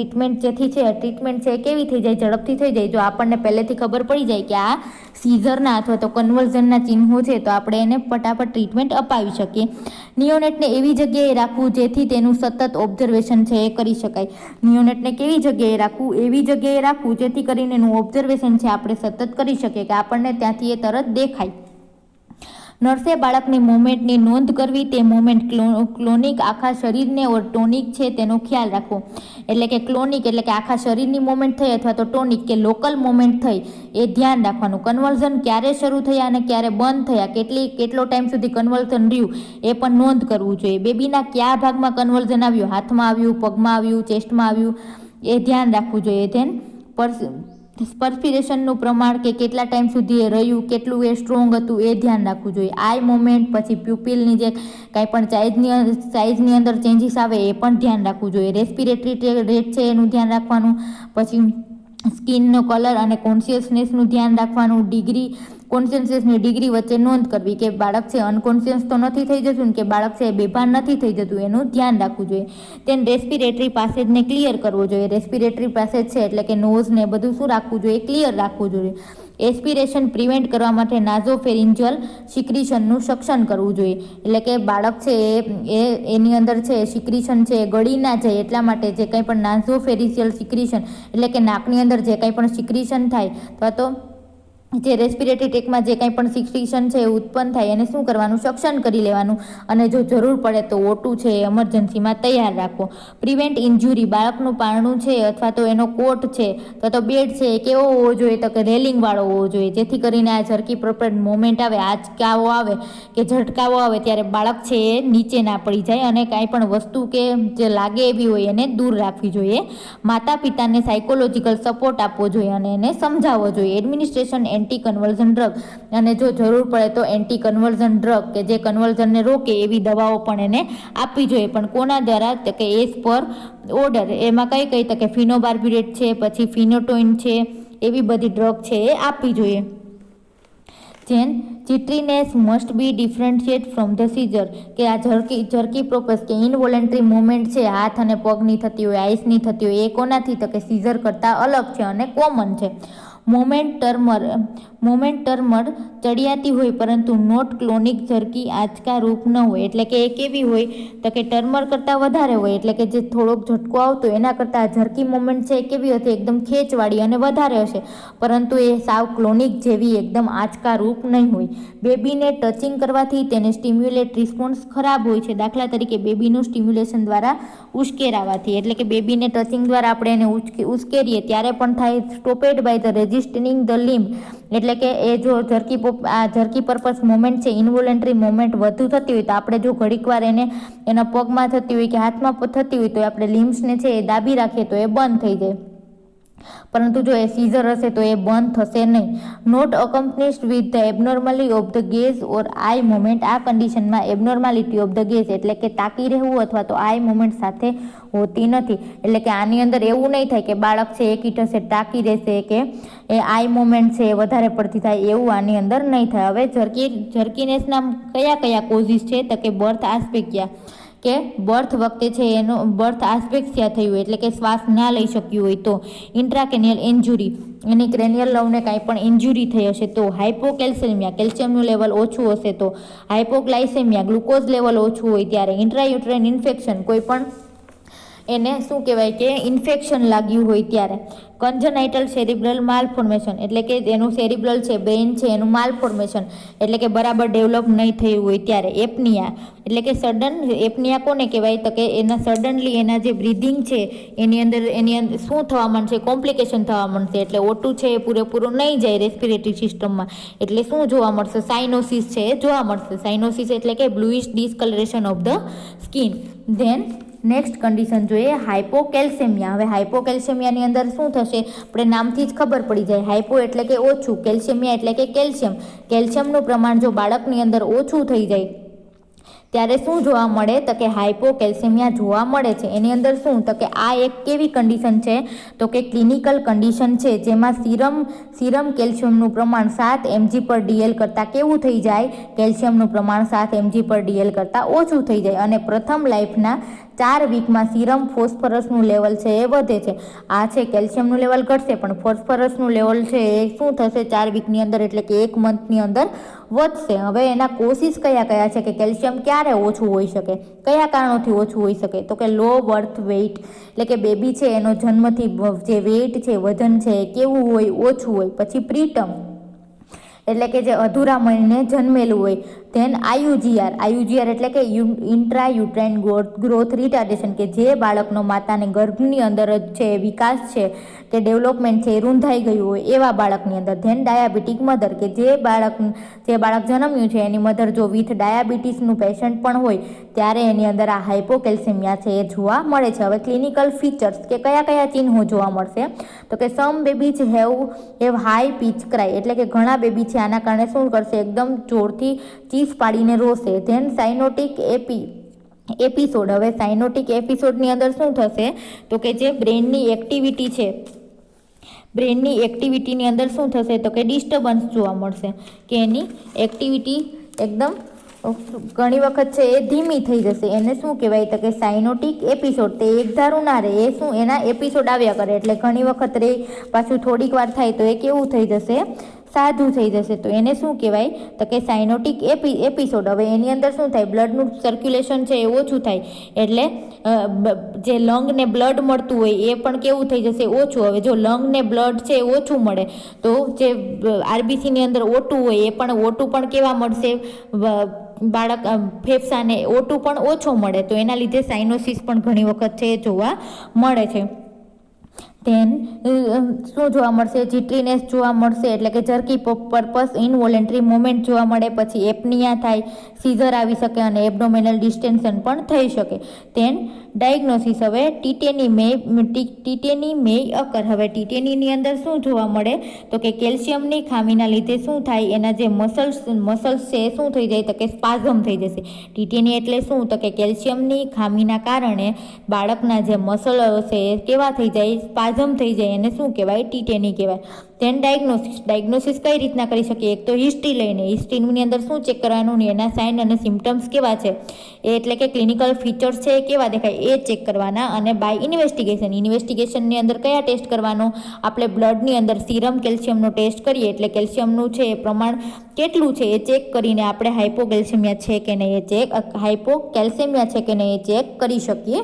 જેથી ટ્રીટમેન્ટ છે કેવી થઈ જાય, ઝડપથી થઈ જાય. જો આપણને પહેલેથી ખબર પડી જાય કે આ સીઝરના અથવા તો કન્વર્ઝનના ચિહ્નો છે તો આપણે એને ફટાફટ ટ્રીટમેન્ટ અપાવી શકીએ. નિયોનેટને એવી જગ્યાએ રાખવું જેથી તેનું સતત ઓબ્ઝર્વેશન છે એ કરી શકાય. નિયોનેટને કેવી જગ્યાએ રાખવું? એવી જગ્યાએ રાખવું જેથી કરીને એનું ઓબ્ઝર્વેશન છે આપણે સતત કરી શકીએ, કે આપણને ત્યાંથી એ તરત દેખાય. નર્સે બાળકની મોમેન્ટની નોંધ કરવી, તે મોમેન્ટ ક્લોનિક આખા શરીરને ઓર ટોનિક છે તેનો ખ્યાલ રાખવો. એટલે કે ક્લોનિક એટલે કે આખા શરીરની મોમેન્ટ થઈ અથવા તો ટોનિક કે લોકલ મોમેન્ટ થઈ એ ધ્યાન રાખવાનું. કન્વર્ઝન ક્યારે શરૂ થયા અને ક્યારે બંધ થયા, કેટલો ટાઈમ સુધી કન્વર્ઝન રહ્યું એ પણ નોંધ કરવું જોઈએ. બેબીના કયા ભાગમાં કન્વર્ઝન આવ્યું, હાથમાં આવ્યું, પગમાં આવ્યું, ચેસ્ટમાં આવ્યું, એ ધ્યાન રાખવું જોઈએ. ધેન પરસ્પિરેશનનું પ્રમાણ કે કેટલા ટાઈમ સુધી એ રહ્યું, કેટલું એ સ્ટ્રોંગ હતું એ ધ્યાન રાખવું જોઈએ. આઈ મોમેન્ટ, પછી પ્યુપિલની જે કાંઈ પણ સાઇઝની અંદર ચેન્જીસ આવે એ પણ ધ્યાન રાખવું જોઈએ. રેસ્પિરેટરી રેટ છે એનું ધ્યાન રાખવાનું. પછી સ્કિનનો કલર અને કોન્શિયસનેસનું ધ્યાન રાખવાનું. કોન્શિયસનેસની ડિગ્રી વચ્ચે નોંધ કરવી કે બાળક છે અનકોન્શિયસ તો નથી થઈ જતું ને કે બાળક છે બેભાન નથી થઈ જતું, એનું ધ્યાન રાખવું જોઈએ. તેન રેસ્પિરેટરી પાસેજને ક્લિયર કરવો જોઈએ. રેસ્પિરેટરી પાસેજ છે એટલે કે નોઝ ને બધું શું રાખવું જોઈએ? ક્લિયર રાખવું જોઈએ. એસ્પિરેશન પ્રિવેન્ટ કરવા માટે નાઝોફેરિન્જલ સિક્રિશનનું સક્શન કરવું જોઈએ. એટલે કે બાળક છે એની અંદર છે સિક્રિશન છે ગળી ના જાય એટલા માટે જે કંઈ પણ નાઝોફેરિન્જલ સિક્રિશન એટલે કે નાકની અંદર જે કંઈ પણ સિક્રિશન થાય અથવા તો જે રેસ્પિરેટરી ટેકમાં જે કંઈ પણ સિક્રિશન છે એ ઉત્પન્ન થાય એને શું કરવાનું? સક્શન કરી લેવાનું. અને જો જરૂર પડે તો ઓટું છે એ એમરજન્સીમાં તૈયાર રાખવો. પ્રિવેન્ટ ઇન્જુરી, બાળકનું પારણું છે અથવા તો એનો કોટ છે અથવા તો બેડ છે એ કેવો હોવો જોઈએ? તો કે રેલિંગવાળો હોવો જોઈએ, જેથી કરીને આ ઝરકી પ્રોપર મોમેન્ટ આવે, આંચકાવો આવે કે ઝટકાવો આવે ત્યારે બાળક છે એ નીચે ના પડી જાય અને કાંઈ પણ વસ્તુ કે જે લાગે એવી હોય એને દૂર રાખવી જોઈએ. માતા પિતાને સાયકોલોજીકલ સપોર્ટ આપવો જોઈએ અને એને સમજાવવો જોઈએ. એડમિનિસ્ટ્રેશન એન્ટી કન્વર્ઝન ડ્રગ, અને જો જરૂર પડે તો એન્ટી કન્વર્ઝન ડ્રગ કે જે કન્વર્ઝનને રોકે એવી દવાઓ પણ એને આપવી જોઈએ. પણ કોના દ્વારા? તો કે એઝ પર ઓર્ડર. એમાં કઈ તો કે ફિનોબાર્બિરેટ છે, પછી ફિનોટોઇન છે, એવી બધી ડ્રગ છે એ આપવી જોઈએ. Then jitteriness must be differentiate from the seizure, કે આ ઝરકી પ્રોપસ કે ઇનવોલેન્ટરી મૂવમેન્ટ છે હાથ અને પગની થતી હોય, આઈસની થતી હોય, એ કોનાથી? તો કે સીઝર કરતાં અલગ છે અને કોમન છે. મોમેન્ટ ટર્મર ચડિયાતી હોય પરંતુ નોટ ક્લોનિક ઝરકી આંચકા રૂપ ન હોય. એટલે કે એ કેવી હોય? તો કે ટર્મર કરતાં વધારે હોય, એટલે કે જે થોડોક ઝટકો આવતો એના કરતાં ઝરકી મોમેન્ટ છે એ કેવી હતી? એકદમ ખેંચવાળી અને વધારે હશે, પરંતુ એ સાવ ક્લોનિક જેવી એકદમ આંચકા રૂપ નહીં હોય. બેબીને ટચિંગ કરવાથી તેને સ્ટિમ્યુલેટ રિસ્પોન્સ ખરાબ હોય છે. દાખલા તરીકે બેબીનું સ્ટિમ્યુલેશન દ્વારા ઉશ્કેરાવાથી, એટલે કે બેબીને ટચિંગ દ્વારા આપણે એને ઉશ્કેરીએ ત્યારે પણ થાય. Stopped by the resisting the limb, એટલે કે એ જો ઝરકી પર્પસ મોમેન્ટ છે ઇન્વોલેન્ટરી મોમેન્ટ વધુ થતી હોય તો આપણે જો ઘડીક વાર એના પગમાં થતી હોય કે હાથમાં થતી હોય તો આપણે લિમ્બ્સને છે એ દાબી રાખીએ તો એ બંધ થઈ જાય. પરંતુ જો એ સીઝર હશે તો એ બંધ થશે નહીં. Not accompanied with the abnormality of the gaze or eye movement, આ કન્ડિશનમાં એબનોર્માલિટી ઓફ ધ ગેઝ એટલે કે તાકી રહેવું અથવા તો આઈ મોમેન્ટ સાથે હોતી નથી. એટલે કે આની અંદર એવું નહીં થાય કે બાળક છે એક હશે તાકી રહેશે કે એ આઈ મોમેન્ટ છે એ વધારે પડતી થાય, એવું આની અંદર નહીં થાય. હવે ઝરકીનેસના કયા કોઝિસ છે? તો કે બર્થ આસ્પેક્સિયા, કે બર્થ વખતે છે એનો બર્થ આસ્પેક્સિયા થયું એટલે કે શ્વાસ ના લઈ શક્યું હોય તો. ઇન્ટ્રાકેનિયલ ઇન્જુરી, એની ક્રેનિયલ લવને કાંઈ પણ ઇન્જુરી થઈ હશે તો. હાઇપોકેલ્સેમિયા, કેલ્શિયમનું લેવલ ઓછું હશે તો. હાઇપોગ્લાયસેમિયા, ગ્લુકોઝ લેવલ ઓછું હોય ત્યારે. ઇન્ટ્રાયુટ્રાઇન ઇન્ફેક્શન, કોઈ પણ એને શું કહેવાય કે ઇન્ફેક્શન લાગ્યું હોય ત્યારે. કન્જનાઇટલ સેરિબ્રલ માલફોર્મેશન, એટલે કે એનું સેરિબ્રલ છે બ્રેઇન છે એનું માલફોર્મેશન એટલે કે બરાબર ડેવલપ નહીં થયું હોય ત્યારે. એપનિયા, એટલે કે સડન એપનિયા કોને કહેવાય? તો કે એના સડનલી એના જે બ્રિધિંગ છે એની અંદર શું થવા માંડશે? કોમ્પ્લિકેશન થવા માંડશે. એટલે ઓટું છે એ પૂરેપૂરું નહીં જાય રેસ્પિરેટરી સિસ્ટમમાં, એટલે શું જોવા મળશે? સાઇનોસિસ છે એ જોવા મળશે. સાઇનોસિસ એટલે કે bluish discolouration of the skin. Then next condition જોઈએ હાઇપોકેલ્સેમિયા. હવે હાઇપોકેલ્સેમિયાની અંદર શું થશે? આપણે નામથી જ ખબર પડી જાય. હાઇપો એટલે કે ઓછું, કેલ્શિયમિયા એટલે કે કેલ્શિયમ. કેલ્શિયમનું પ્રમાણ જો બાળકની અંદર ઓછું થઈ જાય ત્યારે શું જોવા મળે? તો કે હાઇપોકેલ્સેમિયા જોવા મળે છે. એની અંદર શું? તો કે આ એક કેવી કન્ડિશન છે? તો કે ક્લિનિકલ કન્ડિશન છે જેમાં સીરમ કેલ્શિયમનું પ્રમાણ 7 mg/dl કરતાં કેવું થઈ જાય? કેલ્શિયમનું પ્રમાણ 7 mg/dl કરતાં ઓછું થઈ જાય અને પ્રથમ લાઈફના 4 વીકમાં સીરમ ફોસ્ફરસનું લેવલ છે એ વધે છે. આ છે કેલ્શિયમનું લેવલ ઘટશે, પણ ફોસ્ફરસનું લેવલ છે એ શું થશે 4 વીકની અંદર એટલે કે 1 મંથની અંદર વધશે. હવે એના કોશિશ કયા કયા છે કે કેલ્શિયમ ક્યારે ઓછું હોઈ શકે, કયા કારણોથી ઓછું હોઈ શકે, તો કે લો બર્થ વેઇટ, એટલે કે બેબી છે એનો જન્મથી જે વેઇટ છે, વજન છે એ કેવું હોય, ઓછું હોય. પછી પ્રીટર્મ એટલે કે જે અધૂરા મહિને જન્મેલું હોય. ધેન આયુજીઆર એટલે કે ઇન્ટ્રા યુટ્રાઇન ગ્રોથ રિટાર્ડેશન, કે જે બાળકનો માતાને ગર્ભની અંદર જ છે વિકાસ છે કે ડેવલપમેન્ટ છે એ રૂંધાઈ ગયું હોય એવા બાળકની અંદર. ધેન ડાયાબિટીક મધર, કે જે બાળક જન્મ્યું છે એની મધર જો વિથ ડાયાબિટીસનું પેશન્ટ પણ હોય ત્યારે એની અંદર આ હાઇપોકેલ્સેમિયા છે એ જોવા મળે છે. હવે ક્લિનિકલ ફીચર્સ કે કયા કયા ચિહ્નો જોવા મળશે, તો કે some babies have high pitch cry, એટલે કે ઘણા બેબી છે આના કારણે શું કરશે, એકદમ જોરથી ચીસ પાડીને રોશે. ધેન સાઇનોટિક એપિસોડ, હવે સાઇનોટિક એપિસોડની અંદર શું થશે, તો કે જે બ્રેનની એક્ટિવિટી છે, બ્રેનની એક્ટિવિટીની અંદર શું થશે, તો કે ડિસ્ટર્બન્સ જોવા મળશે, કે એની એક્ટિવિટી એકદમ ઘણી વખત છે એ ધીમી થઈ જશે. એને શું કહેવાય, તો કે સાઇનોટિક એપિસોડ. તે એક ધારું ના રહે, એ શું એના એપિસોડ આવ્યા કરે, એટલે ઘણી વખત રહે, પાછું થોડીક વાર થાય તો એ કેવું થઈ જશે, સાધું થઈ જશે. તો એને શું કહેવાય, તો કે સાઇનોટિક એપિસોડ. હવે એની અંદર શું થાય, બ્લડનું સર્ક્યુલેશન છે એ ઓછું થાય, એટલે જે લંગને બ્લડ મળતું હોય એ પણ કેવું થઈ જશે, ઓછું. હવે જો લંગને બ્લડ છે એ ઓછું મળે તો જે આરબીસીની અંદર ઓટું હોય એ પણ ઓટું પણ કેવા મળશે, બાળક ફેફસાને ઓટું પણ ઓછો મળે, તો એના લીધે સાઇનોસિસ પણ ઘણી વખત છે જોવા મળે છે. ધેન શું જોવા મળશે, જીટ્રીનેસ જોવા મળશે, એટલે કે ઝરકી પર્પસ ઇનવોલેન્ટરી મુવમેન્ટ જોવા મળે. પછી એપનિયા થાય, સીઝર આવી શકે અને એબડોમિનલ ડિસ્ટેન્શન પણ થઈ શકે. ધેન ડાયગ્નોસિસ, હવે ટીટેની મેય અકર. હવે ટીટેનીની અંદર શું જોવા મળે, તો કે કેલ્શિયમની ખામીના લીધે શું થાય, એના જે મસલ્સ છે એ શું થઈ જાય, તો કે સ્પાઝમ થઈ જશે. ટીટેની એટલે શું, તો કે કેલ્શિયમની ખામીના કારણે બાળકના જે મસલ છે એ કેવા થઈ જાય, સ્પાઝમ થઈ જાય, એને શું કહેવાય, ટીટેની કહેવાય. ધેન ડાયગ્નોસિસ કઈ રીતના કરી શકીએ, એક તો હિસ્ટ્રી લઈને, હિસ્ટ્રીની અંદર શું ચેક કરવાનું ને એના સાઇન અને સિમ્ટમ્સ કેવા છે એ, એટલે કે ક્લિનિકલ ફીચર્સ છે એ કેવા દેખાય એ ચેક કરવાના. અને બાય ઇન્વેસ્ટિગેશનની અંદર કયા ટેસ્ટ કરવાનો, આપણે બ્લડની અંદર સીરમ કેલ્શિયમનો ટેસ્ટ કરીએ, એટલે કેલ્શિયમનું છે એ પ્રમાણ કેટલું છે એ ચેક કરીને આપણે હાઇપોકેલ્સેમિયા છે કે નહીં એ ચેક કરી શકીએ.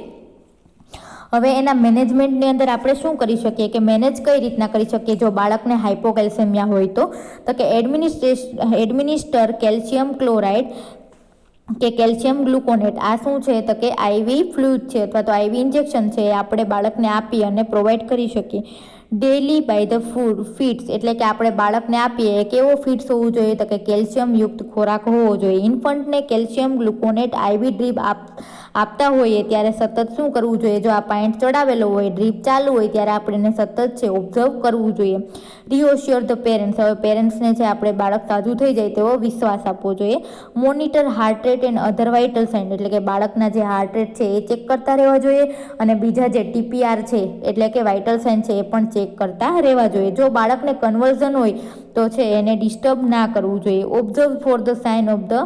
હવે એના મેનેજમેન્ટની અંદર આપણે શું કરી શકીએ, કે મેનેજ કઈ રીતના કરી શકીએ જો બાળકને હાઇપોકેલ્સેમિયા હોય તો કે એડમિનિસ્ટર કેલ્શિયમ ક્લોરાઇડ કે કેલ્શિયમ ગ્લુકોનેટ. આ શું છે, તો કે આઈવી ફ્લુઇડ છે અથવા તો આઈવી ઇન્જેક્શન છે એ આપણે બાળકને આપી અને પ્રોવાઈડ કરી શકીએ. ડેલી બાય ધ ફીડ્સ, એટલે કે આપણે બાળકને આપીએ કેવો ફીડ્સ હોવું જોઈએ, તો કે કેલ્શિયમ યુક્ત ખોરાક હોવો જોઈએ. ઇન્ફન્ટને કેલ્શિયમ ગ્લુકોનેટ આઈવી ડ્રીપ આપતા હોઈએ ત્યારે સતત શું કરવું જોઈએ, જો આ પાઇન્ટ ચડાવેલો હોય, ડ્રીપ ચાલુ હોય ત્યારે આપણે સતત છે ઓબ્ઝર્વ કરવું જોઈએ. રિઓશ્યોર ધ પેરેન્ટ્સ, હવે પેરેન્ટ્સને છે આપણે બાળક સાજું થઈ જાય તેવો વિશ્વાસ આપવો જોઈએ. Monitor heart rate and other vital sign, એટલે કે બાળકના જે હાર્ટ રેટ છે એ ચેક કરતા રહેવા જોઈએ અને બીજા જે ટીપીઆર છે એટલે કે વાઇટલ સાઇન છે એ પણ ચેક કરતા રહેવા જોઈએ. જો બાળકને કન્વર્ઝન હોય તો છે એને ડિસ્ટર્બ ના કરવું જોઈએ. Observe for the sign of the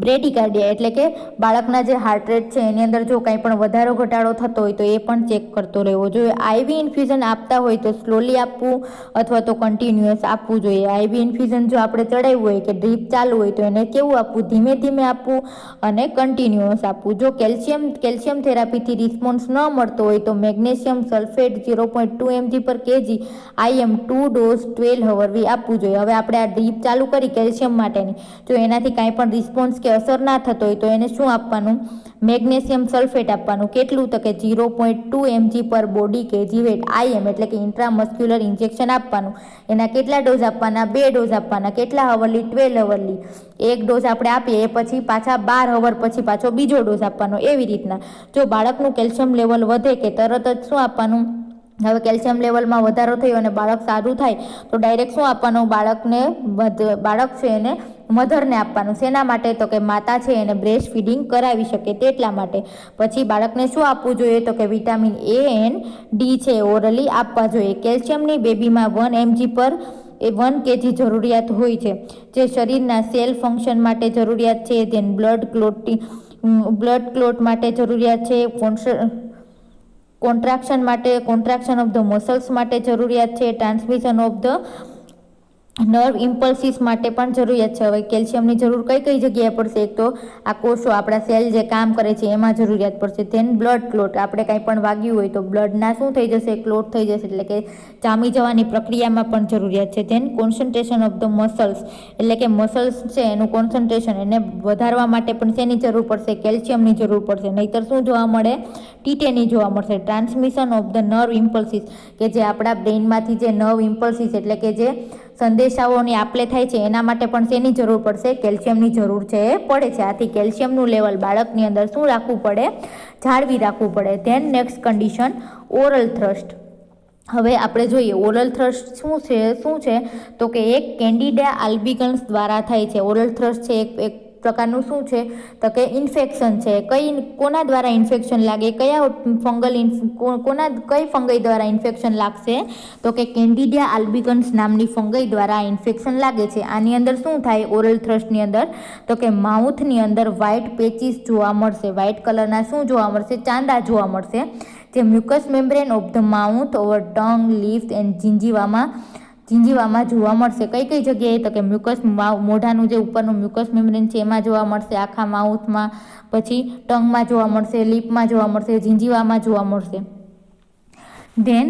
bradycardia, એટલે કે બાળકના જે હાર્ટ રેટ છે એની અંદર જો કંઈ પણ વધારો ઘટાડો થતો હોય તો એ પણ ચેક કરતો રહેવો જોઈએ. આઈવી ઇન્ફ્યુઝન આપતા હોય તો સ્લોલી આપવું અથવા તો કન્ટિન્યુઅસ આપવું જોઈએ. આઈવી ઇન્ફ્યુઝન જો આપણે ચડાવ્યું હોય કે ડ્રીપ ચાલુ હોય તો એને કેવું આપવું, ધીમે ધીમે આપવું અને કન્ટિન્યુઅસ આપવું. જો કેલ્શિયમ થેરાપીથી રિસ્પોન્સ ન મળતો હોય તો magnesium sulphate 0.2 mg/kg IM 2 dose 12 hour આપવું જોઈએ. હવે આપણે આ ડ્રીપ ચાલુ કરી કેલ્શિયમ માટેની, જો એનાથી કાંઈ પણ રિસ્પોન્સ કે અસર ના થતો હોય તો એને શું આપવાનું, મેગ્નેશિયમ સલ્ફેટ આપવાનું. કેટલું, તો કે 0.2 mg/body kg weight IM, એટલે કે ઇન્ટ્રામસ્ક્યુલર ઇન્જેક્શન આપવાનું. એના કેટલા ડોઝ આપવાના, 2 ડોઝ આપવાના. કેટલા અવરલી, 12 અવરલી. એક ડોઝ આપણે આપીએ એ પછી પાછા 12 અવર પછી પાછો બીજો ડોઝ આપવાનો. એવી રીતના જો બાળકનું કેલ્શિયમ લેવલ વધે કે તરત જ શું આપવાનું, હવે કેલ્શિયમ લેવલમાં વધારો થયો અને બાળક સારું થાય તો ડાયરેક્ટ શું આપવાનું, બાળક છે એને મધરને આપવાનું. શેના માટે, તો કે માતા છે એને બ્રેસ્ટ ફીડિંગ કરાવી શકે તેટલા માટે. પછી બાળકને શું આપવું જોઈએ, તો કે વિટામિન A એન્ડ D છે ઓરલી આપવા જોઈએ. કેલ્શિયમની બેબીમાં 1 mg/1 kg જરૂરિયાત હોય છે, જે શરીરના સેલ ફંક્શન માટે જરૂરિયાત છે. ધેન બ્લડ બ્લડ ક્લોટ માટે જરૂરિયાત છે, કોન્ટ્રાક્શન ઓફ ધ મસલ્સ માટે જરૂરિયાત છે, transmission of the nerve impulses માટે પણ જરૂરિયાત છે. હવે કેલ્શિયમની જરૂર કઈ કઈ જગ્યાએ પડશે? એક તો આ કોષો, આપણા સેલ જે કામ કરે છે એમાં જરૂરિયાત પડશે. ધેન બ્લડ ક્લોટ, આપણે કાંઈ પણ વાગ્યું હોય તો બ્લડના શું થઈ જશે? ક્લોટ થઈ જશે, એટલે કે જામી જવાની પ્રક્રિયામાં પણ જરૂરિયાત છે. Then concentration of the muscles, એટલે કે મસલ્સ છે એનું કોન્સન્ટ્રેશન, એને વધારવા માટે પણ શેની જરૂર પડશે? કેલ્શિયમની જરૂર પડશે. નહીંતર શું જોવા મળે? ટીટેની જોવા મળશે. Transmission of the nerve impulses, કે જે આપણા બ્રેઇનમાંથી જે નર્વ ઇમ્પલ્સિસ એટલે કે જે સંદેશાઓની આપલે થાય છે એના માટે પણ શેની જરૂર પડશે? કેલ્શિયમની જરૂર છે પડે છે. આથી કેલ્શિયમનું લેવલ બાળકની અંદર શું રાખવું પડે? જાળવી રાખવું પડે. Than next condition, oral thrust. હવે આપણે જોઈએ ઓરલ થ્રસ્ટ શું છે તો કે એક કેન્ડિડા આલ્બિગન્સ દ્વારા થાય છે. ઓરલ થ્રસ્ટ છે એક પ્રકારનું શું છે તો કે ઇન્ફેક્શન છે. કોના દ્વારા ઇન્ફેક્શન લાગે? કઈ ફંગઈ દ્વારા ઇન્ફેક્શન લાગશે? તો કે કેન્ડિડા આલ્બિગન્સ નામની ફંગઈ દ્વારા ઇન્ફેક્શન લાગે છે. આની અંદર શું થાય ઓરલ થ્રસ્ટની અંદર? તો કે માઉથની અંદર વ્હાઇટ પેચીસ જોવા મળશે. વ્હાઇટ કલરના શું જોવા મળશે? ચાંદા જોવા મળશે. જે mucus membrane of the mouth over tongue, lips and જીંજીવામાં જોવા મળશે. કઈ કઈ જગ્યાએ? તો કે મોઢાનું જે ઉપરનું મ્યુકસ મેમ્બ્રેન છે એમાં જોવા મળશે, આખા માઉથમાં, પછી ટંગમાં જોવા મળશે, લિપમાં જોવા મળશે, જીંજીવામાં જોવા મળશે. ધેન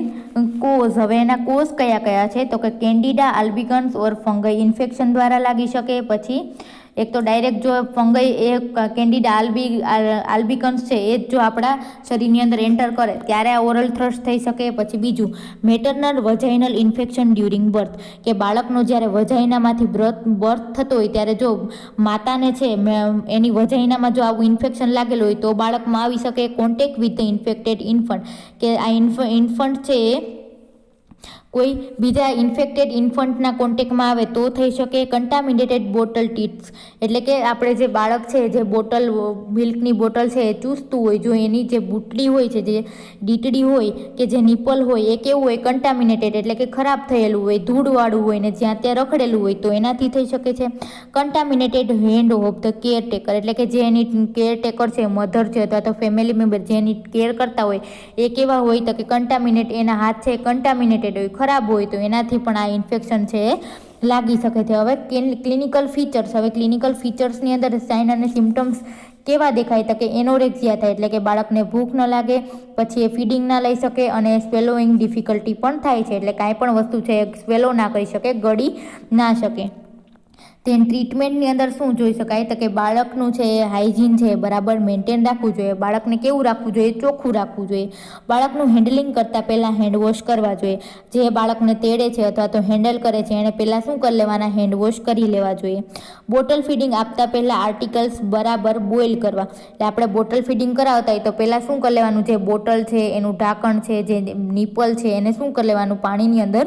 કોઝ, હવે એના કોઝ કયા કયા છે? તો કે કેન્ડિડા આલ્બિગન્સ ઓર ફંગઈ ઇન્ફેક્શન દ્વારા લાગી શકે. પછી એક તો ડાયરેક્ટ જો ફંગઈ એ કેન્ડિડા આલ્બિકન્સ છે એ જ જો આપણા શરીરની અંદર એન્ટર કરે ત્યારે આ ઓરલ થ્રસ્ટ થઈ શકે. પછી બીજું maternal vaginal infection during birth, કે બાળકનો જ્યારે વજાઇનામાંથી બર્થ થતો હોય ત્યારે જો માતાને છે એની વજાઇનામાં જો આવું ઇન્ફેક્શન લાગેલું હોય તો બાળકમાં આવી શકે. Contact with the infected infant, કે આ ઇન્ફન્ટ છે એ કોઈ બીજા ઇન્ફેક્ટેડ ઇન્ફન્ટના કોન્ટેક્ટમાં આવે તો થઈ શકે. કન્ટામિનેટેડ બોટલ ટીથ્સ, એટલે કે આપણે જે બાળક છે જે મિલ્કની બોટલ છે એ ચૂસતું હોય, જો એની જે બુટડી હોય છે, જે ડીટડી હોય કે જે નિપલ હોય એ કેવું હોય? કન્ટામિનેટેડ, એટલે કે ખરાબ થયેલું હોય, ધૂળવાળું હોય ને જ્યાં ત્યાં રખડેલું હોય તો એનાથી થઈ શકે છે. Contaminated hand of the caretaker, એટલે કે જે એની કેરટેકર છે, મધર છે અથવા તો ફેમિલી મેમ્બર જે એની કેર કરતા હોય એ કેવા હોય? તો કે એના હાથ છે કન્ટામિનેટેડ હોય, ખરાબ હોય, તો એનાથી પણ આ ઇન્ફેક્શન છે એ લાગી શકે છે. હવે ક્લિનિકલ ફીચર્સની અંદર સાઇન અને સિમ્ટમ્સ કેવા દેખાય? તો કે એનોરેક્સિયા થાય, એટલે કે બાળકને ભૂખ ન લાગે, પછી એ ફીડિંગ ના લઈ શકે અને સ્વેલોઈંગ ડિફિકલ્ટી પણ થાય છે, એટલે કાંઈ પણ વસ્તુ છે સ્વેલો ના કરી શકે, ગળી ના શકે. તેની ટ્રીટમેન્ટની અંદર શું જોઈ શકાય? તો કે બાળકનું છે એ હાઇજીન છે બરાબર મેન્ટેન રાખવું જોઈએ. બાળકને કેવું રાખવું જોઈએ? ચોખ્ખું રાખવું જોઈએ. બાળકનું હેન્ડલિંગ કરતાં પહેલાં હેન્ડવોશ કરવા જોઈએ. જે બાળકને તેડે છે અથવા તો હેન્ડલ કરે છે એને પહેલાં શું કરી લેવાના? હેન્ડવોશ કરી લેવા જોઈએ. બોટલ ફીડિંગ આપતા પહેલાં આર્ટિકલ્સ બરાબર બોઇલ કરવા, એટલે આપણે બોટલ ફીડિંગ કરાવતા હોય તો પહેલાં શું કરી લેવાનું? જે બોટલ છે એનું ઢાંકણ છે, જે નિપલ છે એને શું કરી લેવાનું? પાણીની અંદર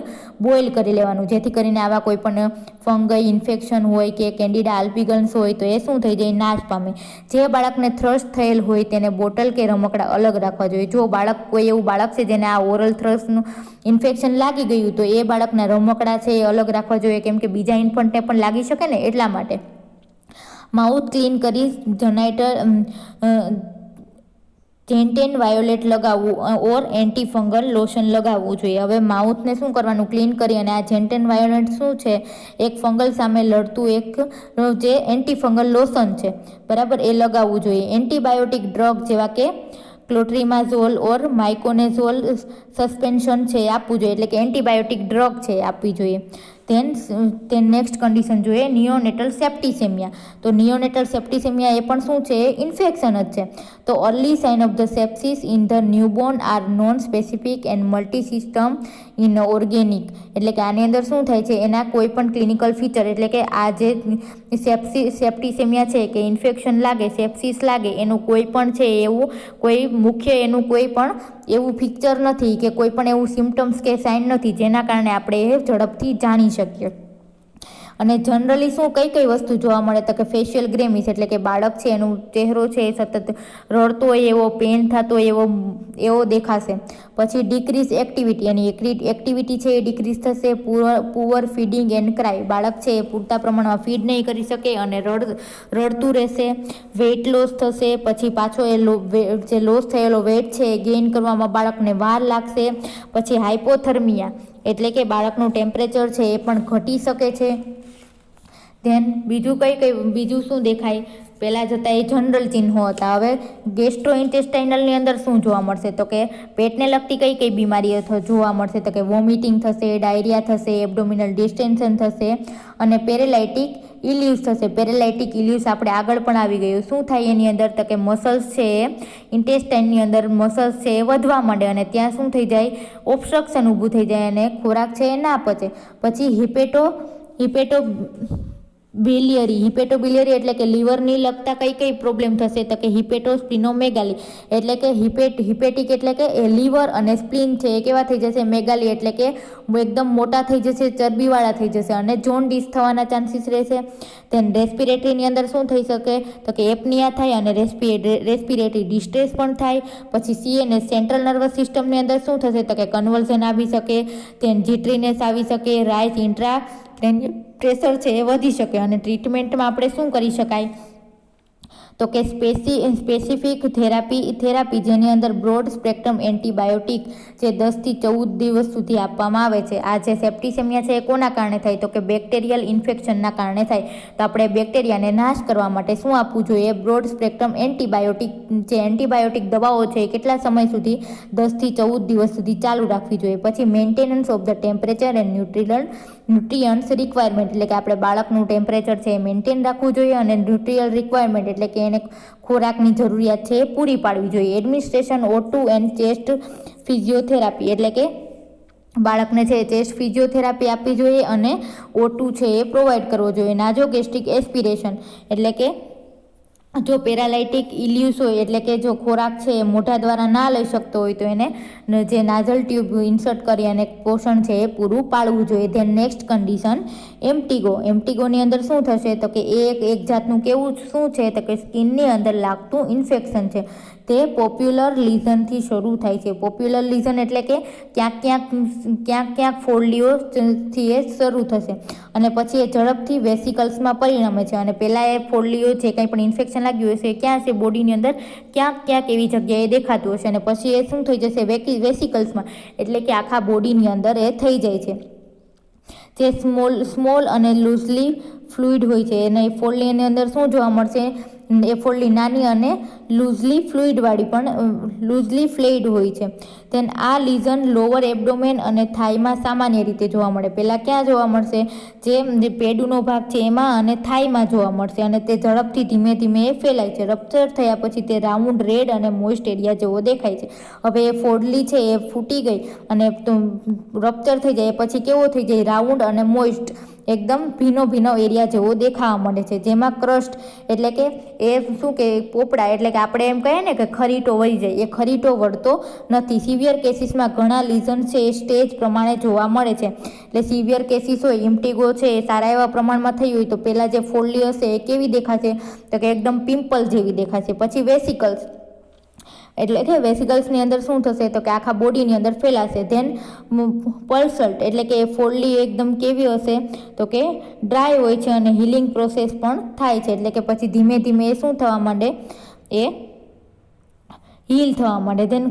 બોઇલ કરી લેવાનું, જેથી કરીને આવા કોઈ પણ ફંગઈ ઇન્ફેક્શન હોય કે કેન્ડિડા આલ્બિગન્સ હોય તો એ શું થઈ જાય? નાશ પામે. જે બાળકને થ્રસ્ટ થયેલ હોય તેને બોટલ કે રમકડા અલગ રાખવા જોઈએ. જો કોઈ એવું બાળક છે જેને આ ઓરલ થ્રસ્ટનું ઇન્ફેક્શન લાગી ગયું તો એ બાળકના રમકડા છે એ અલગ રાખવા જોઈએ, કેમ કે બીજા ઇન્ફન્ટને પણ લાગી શકે ને એટલા માટે. માઉથ ક્લીન કરી જેન્ટેન વાયોલેટ લગાવવું ઓર એન્ટીફંગલ લોશન લગાવવું જોઈએ. હવે માઉથને શું કરવાનું? ક્લીન કરી અને આ જેન્ટેન વાયોલેટ શું છે? એક ફંગલ સામે લડતું એક જે એન્ટીફંગલ લોશન છે બરાબર, એ લગાવવું જોઈએ. એન્ટીબાયોટિક ડ્રગ જેવા કે ક્લોટ્રીમાઝોલ ઓર માઇકોનેઝોલ સસ્પેન્શન છે એ આપવું જોઈએ, એટલે કે એન્ટીબાયોટિક ડ્રગ છે એ આપવી જોઈએ. તેન નેક્સ્ટ કન્ડિશન જોઈએ નિયોનેટલ સેપ્ટિસેમિયા. તો નિયોનેટલ સેપ્ટિસેમિયા એ પણ શું છે? ઇન્ફેક્શન જ છે. તો early sign of the sepsis in the newborn are non specific and multisystem in organic, એટલે કે આની અંદર શું થાય છે? એના કોઈ પણ ક્લિનિકલ ફીચર, એટલે કે આ જે સેપ્ટિસેમિયા છે કે ઇન્ફેક્શન લાગે, સેપ્સિસ લાગે, એનું કોઈ પણ છે એવું કોઈ મુખ્ય એનું કોઈ પણ એવું ફીચર નથી કે કોઈ પણ એવું સિમ્ટમ્સ કે સાઇન નથી જેના કારણે આપણે એ ઝડપથી જાણી શકીએ. અને જનરલી શું કઈ કઈ વસ્તુ જોવા મળે તો કે ફેશિયલ ગ્રેમિસ એટલે કે બાળક છે એનું ચહેરો છે એ સતત રડતો હોય એવો, પેન થતો હોય એવો દેખાશે. પછી ડિક્રીઝ એક્ટિવિટી, એની એક્ટિવિટી છે એ ડિક્રીઝ થશે. પુઅર ફીડિંગ એન્ડ ક્રાય, બાળક છે એ પૂરતા પ્રમાણમાં ફીડ નહીં કરી શકે અને રડતું રહેશે. વેઇટ લોસ થશે, પછી પાછો એ જે લોસ થયેલો વેઇટ છે એ ગેઇન કરવામાં બાળકને વાર લાગશે. પછી હાઇપોથર્મિયા એટલે કે બાળકનું ટેમ્પરેચર છે એ પણ ઘટી શકે છે. ધેન બીજું શું દેખાય, પહેલાં જતાં એ જનરલ ચિહ્નો હતા. હવે ગેસ્ટ્રોઇન્ટેસ્ટાઇનલની અંદર શું જોવા મળશે તો કે પેટને લગતી કઈ બીમારીઓ જોવા મળશે તો કે વોમિટિંગ થશે, ડાયરિયા થશે, એબ્ડોમિનલ ડિસ્ટેન્શન થશે અને પેરેલાઇટિક ઇલ્યુઝ થશે. પેરેલાઇટિક ઇલ્યુઝ આપણે આગળ પણ આવી ગયું. શું થાય એની અંદર તો કે મસલ્સ છે એ ઇન્ટેસ્ટાઇનની અંદર મસલ્સ છે એ વધવા માંડે અને ત્યાં શું થઈ જાય, ઓબ્સ્ટ્રક્શન ઊભું થઈ જાય અને ખોરાક છે એ ના પચે. પછી હિપેટોબિલિયરી એટલે કે લીવરની લગતા કઈ પ્રોબ્લેમ થશે તો કે હિપેટોસ્પ્લિનોમેગાલી એટલે કે હિપેટિક એટલે કે લીવર અને સ્પ્લીન છે એ કેવા થઈ જશે, મેગાલી એટલે કે એકદમ મોટા થઈ જશે, ચરબીવાળા થઈ જશે અને જોન્ડિસ થવાના ચાન્સીસ રહેશે. ધેન રેસ્પિરેટરીની અંદર શું થઈ શકે તો કે એપનિયા થાય અને રેસ્પિરેટરી ડિસ્ટ્રેસ પણ થાય. પછી CNS સેન્ટ્રલ નર્વસ સિસ્ટમની અંદર શું થશે તો કે કન્વલ્ઝન આવી શકે, ધેન જીટ્રીનેસ આવી શકે, રાઇસ ઇન્ટ્રા પ્રેશર છે એ વધી શકે. અને ટ્રીટમેન્ટમાં આપણે શું કરી શકાય તો કે સ્પેસિફિક થેરાપી જેની અંદર બ્રોડ સ્પેક્ટ્રમ એન્ટીબાયોટિક જે 10 થી 14 દિવસ સુધી આપવામાં આવે છે. આ જે સેપ્ટિસેમિયા છે એ કોના કારણે થાય તો કે બેક્ટેરિયલ ઇન્ફેક્શનના કારણે થાય. તો આપણે બેક્ટેરિયાને નાશ કરવા માટે શું આપવું જોઈએ, બ્રોડ સ્પેક્ટ્રમ એન્ટીબાયોટિક. જે એન્ટીબાયોટિક દવાઓ છે એ કેટલા સમય સુધી 10 થી 14 દિવસ સુધી ચાલુ રાખવી જોઈએ. પછી maintenance of the temperature and nutrients requirement એટલે કે આપણે બાળકનું ટેમ્પરેચર છે એ મેન્ટેન રાખવું જોઈએ અને ન્યુટ્રિયલ રિક્વાયરમેન્ટ એટલે કે એને ખોરાકની જરૂરિયાત છે એ પૂરી પાડવી જોઈએ. Administration O2 and chest physiotherapy એટલે કે બાળકને છે ચેસ્ટ ફિઝિયોથેરાપી આપવી જોઈએ અને O2 છે એ પ્રોવાઈડ કરવો જોઈએ. નાઝોગેસ્ટ્રિક એસ્પિરેશન એટલે કે જો પેરાલાઇટિક ઇલ્યુઝ હોય એટલે કે જો ખોરાક છે એ મોઢા દ્વારા ના લઈ શકતો હોય તો એને જે નાઝલ ટ્યુબ ઇન્સર્ટ કરી અને પોષણ છે એ પૂરું પાડવું જોઈએ. ધેન નેક્સ્ટ કન્ડિશન એમ્ટિગોની અંદર શું થશે તો કે એક જાતનું કેવું શું છે તો કે સ્કિનની અંદર લાગતું ઇન્ફેક્શન છે. તે પોપ્યુલર લીઝનથી શરૂ થાય છે. પોપ્યુલર લીઝન એટલે કે ક્યાંક ફોલ્લીઓથી એ શરૂ થશે અને પછી એ ઝડપથી વેસિકલ્સમાં પરિણમે છે. અને પહેલાં એ ફોલ્લીઓ જે કંઈ પણ ઇન્ફેક્શન લાગ્યું હશે ક્યાં છે બોડીની અંદર ક્યાંક એવી જગ્યાએ દેખાતું હશે અને પછી એ શું થઈ જશે વેસિકલ્સમાં એટલે કે આખા બોડીની અંદર એ થઈ જાય છે. જે સ્મોલ અને લૂઝલી ફ્લુઇડ હોય છે અને એ ફોલ્લીની અંદર શું જોવા મળશે, એ ફોલ્લી નાની અને લૂઝલી ફ્લેઇડ હોય છે. ધેન આ લીઝન લોઅર એબ્ડોમેન અને થાઈમાં સામાન્ય રીતે જોવા મળે. પહેલાં ક્યાં જોવા મળશે, જે પેડુનો ભાગ છે એમાં અને થાઈમાં જોવા મળશે અને તે ઝડપથી ધીમે ધીમે એ ફેલાય છે. રપ્ચર થયા પછી તે રાઉન્ડ રેડ અને મોઇસ્ટ એરિયા જેવો દેખાય છે. હવે એ ફોડલી છે એ ફૂટી ગઈ અને રપ્ચર થઈ જાય પછી કેવો થઈ જાય, રાઉન્ડ અને મોઇસ્ટ એકદમ ભીનો એરિયા જેવો દેખાવા મળે છે. જેમાં ક્રસ્ટ એટલે કે એ શું કે પોપડા એટલે કે આપણે એમ કહીએ ને કે ખરીટો વળી જાય, એ ખરીટો વળતો નથી. સિવિયર કેસીસમાં ઘણા લીઝન છે એ સ્ટેજ પ્રમાણે જોવા મળે છે. એટલે સિવિયર કેસીસ હોય, ઇમ્ટિગો છે એ સારા એવા પ્રમાણમાં થઈ હોય તો પહેલાં જે ફોલ્લી હશે એ કેવી દેખાશે તો કે એકદમ પિમ્પલ જેવી દેખાશે. પછી વેસિકલ્સ એટલે કે વેસિકલ્સની અંદર શું થશે તો કે આખા બોડીની અંદર ફેલાશે. ધેન પલ્સલ્ટ એટલે કે એ ફોલ્લી એકદમ કેવી હશે તો કે ડ્રાય હોય છે અને હિલિંગ પ્રોસેસ પણ થાય છે. એટલે કે પછી ધીમે ધીમે એ શું થવા માંડે, એ હીલ થવા માંડે. ધેન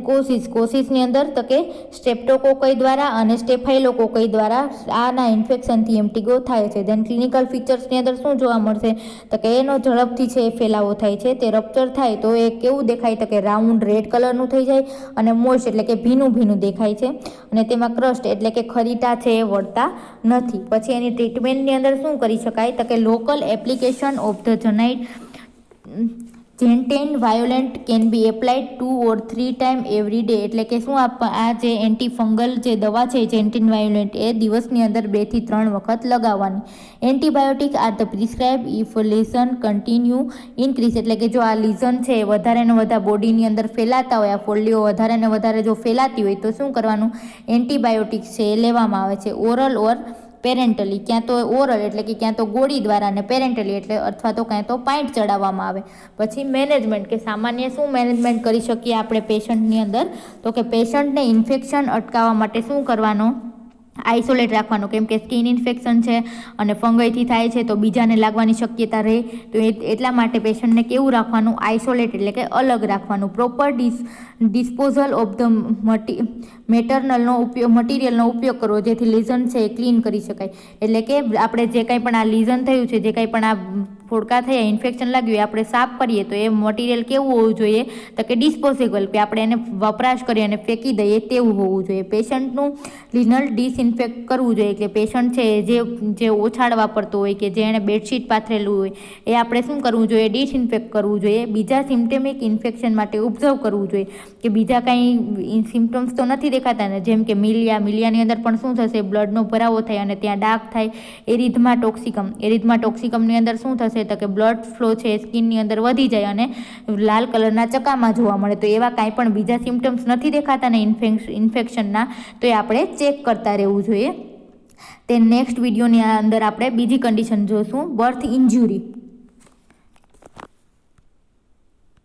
કોસિસની અંદર તો કે સ્ટ્રેપ્ટોકોકઈ દ્વારા અને સ્ટેફાઇલોકોકઈ દ્વારા આના ઇન્ફેક્શનથી એમ્ટિગો થાય છે. ધેન ક્લિનિકલ ફીચર્સની અંદર શું જોવા મળશે તો કે એનો ઝડપથી છે ફેલાવો થાય છે. તે રપ્ચર થાય તો એ કેવું દેખાય તો કે રાઉન્ડ રેડ કલરનું થઈ જાય અને મોઇસ્ટ એટલે કે ભીનું દેખાય છે અને તેમાં ક્રસ્ટ એટલે કે ખરીટા છે એ વળતા નથી. પછી એની ટ્રીટમેન્ટની અંદર શું કરી શકાય તો કે local application of the gentian violet can be applied 2 or 3 times every day એટલે કે શું આ જે એન્ટીફંગલ જે દવા છે જેન્ટેન વાયોલેન્ટ એ દિવસની અંદર 2 થી 3 વખત લગાવવાની. Antibiotic are the prescribe if legion continue increase એટલે કે જો આ લીઝન છે એ વધારે ને વધારે બોડીની અંદર ફેલાતા હોય, આ ફોલ્લીઓ વધારે ને વધારે જો ફેલાતી હોય તો શું કરવાનું, એન્ટીબાયોટિક્સ છે એ લેવામાં આવે છે. ઓરલ ઓર પેરેન્ટલી, ક્યાં તો ઓરલ એટલે કે ક્યાં તો ગોળી દ્વારા, અને પેરેન્ટલી એટલે અથવા તો ક્યાં તો પાઇન્ટ ચડાવવામાં આવે. પછી મેનેજમેન્ટ, કે સામાન્ય શું મેનેજમેન્ટ કરી શકીએ આપણે પેશન્ટની અંદર, તો કે પેશન્ટને ઇન્ફેક્શન અટકાવવા માટે શું કરવાનું, આઇસોલેટ રાખવાનું, કેમ કે સ્કિન ઇન્ફેક્શન છે અને ફંગઈથી થાય છે તો બીજાને લાગવાની શક્યતા રહે, તો એટલા માટે પેશન્ટને કેવું રાખવાનું, આઇસોલેટ એટલે કે અલગ રાખવાનું. પ્રોપર ડિસ્પોઝલ ઓફ ધ મટીરિયલનો ઉપયોગ કરવો, જેથી લીઝન છે એ ક્લીન કરી શકાય. એટલે કે આપણે જે કંઈ પણ આ લીઝન થયું છે, જે કંઈ પણ આ ફોડકા થયા, ઇન્ફેક્શન લાગ્યું, આપણે સાફ કરીએ તો એ મટીરિયલ કેવું હોવું જોઈએ, તો કે ડિસ્પોઝેબલ, કે આપણે એને વપરાશ કરીએ અને ફેંકી દઈએ તેવું હોવું જોઈએ. પેશન્ટનું લિનલ ડિસઇન્ફેક્ટ કરવું જોઈએ, કે પેશન્ટ છે જે ઓછાળ વાપરતો હોય કે જે એણે બેડશીટ પાથરેલું હોય એ આપણે શું કરવું જોઈએ, ડિસઇન્ફેક્ટ કરવું જોઈએ. બીજા સિમ્ટમિક ઇન્ફેક્શન માટે ઓબ્ઝર્વ કરવું જોઈએ કે બીજા કંઈ સિમ્ટમ્સ તો નથી દેખાતા ને, જેમ કે મિલિયાની અંદર પણ શું થશે, બ્લડનો ભરાવો થાય અને ત્યાં ડાર્ક થાય. એરિથમાટોક્સિકમની અંદર શું થશે, તો કે બ્લડ ફ્લો છે સ્કિનની અંદર વધી જાય અને લાલ કલરના ચકામાં જોવા મળે. તો એવા કાંઈ પણ બીજા સિમ્ટમ્સ નથી દેખાતા ને ઇન્ફેક્શનના, તો એ આપણે ચેક કરતા રહેવું જોઈએ. તે નેક્સ્ટ વિડીયોની અંદર આપણે બીજી કન્ડિશન જોઈશું, બર્થ ઇન્જ્યુરી.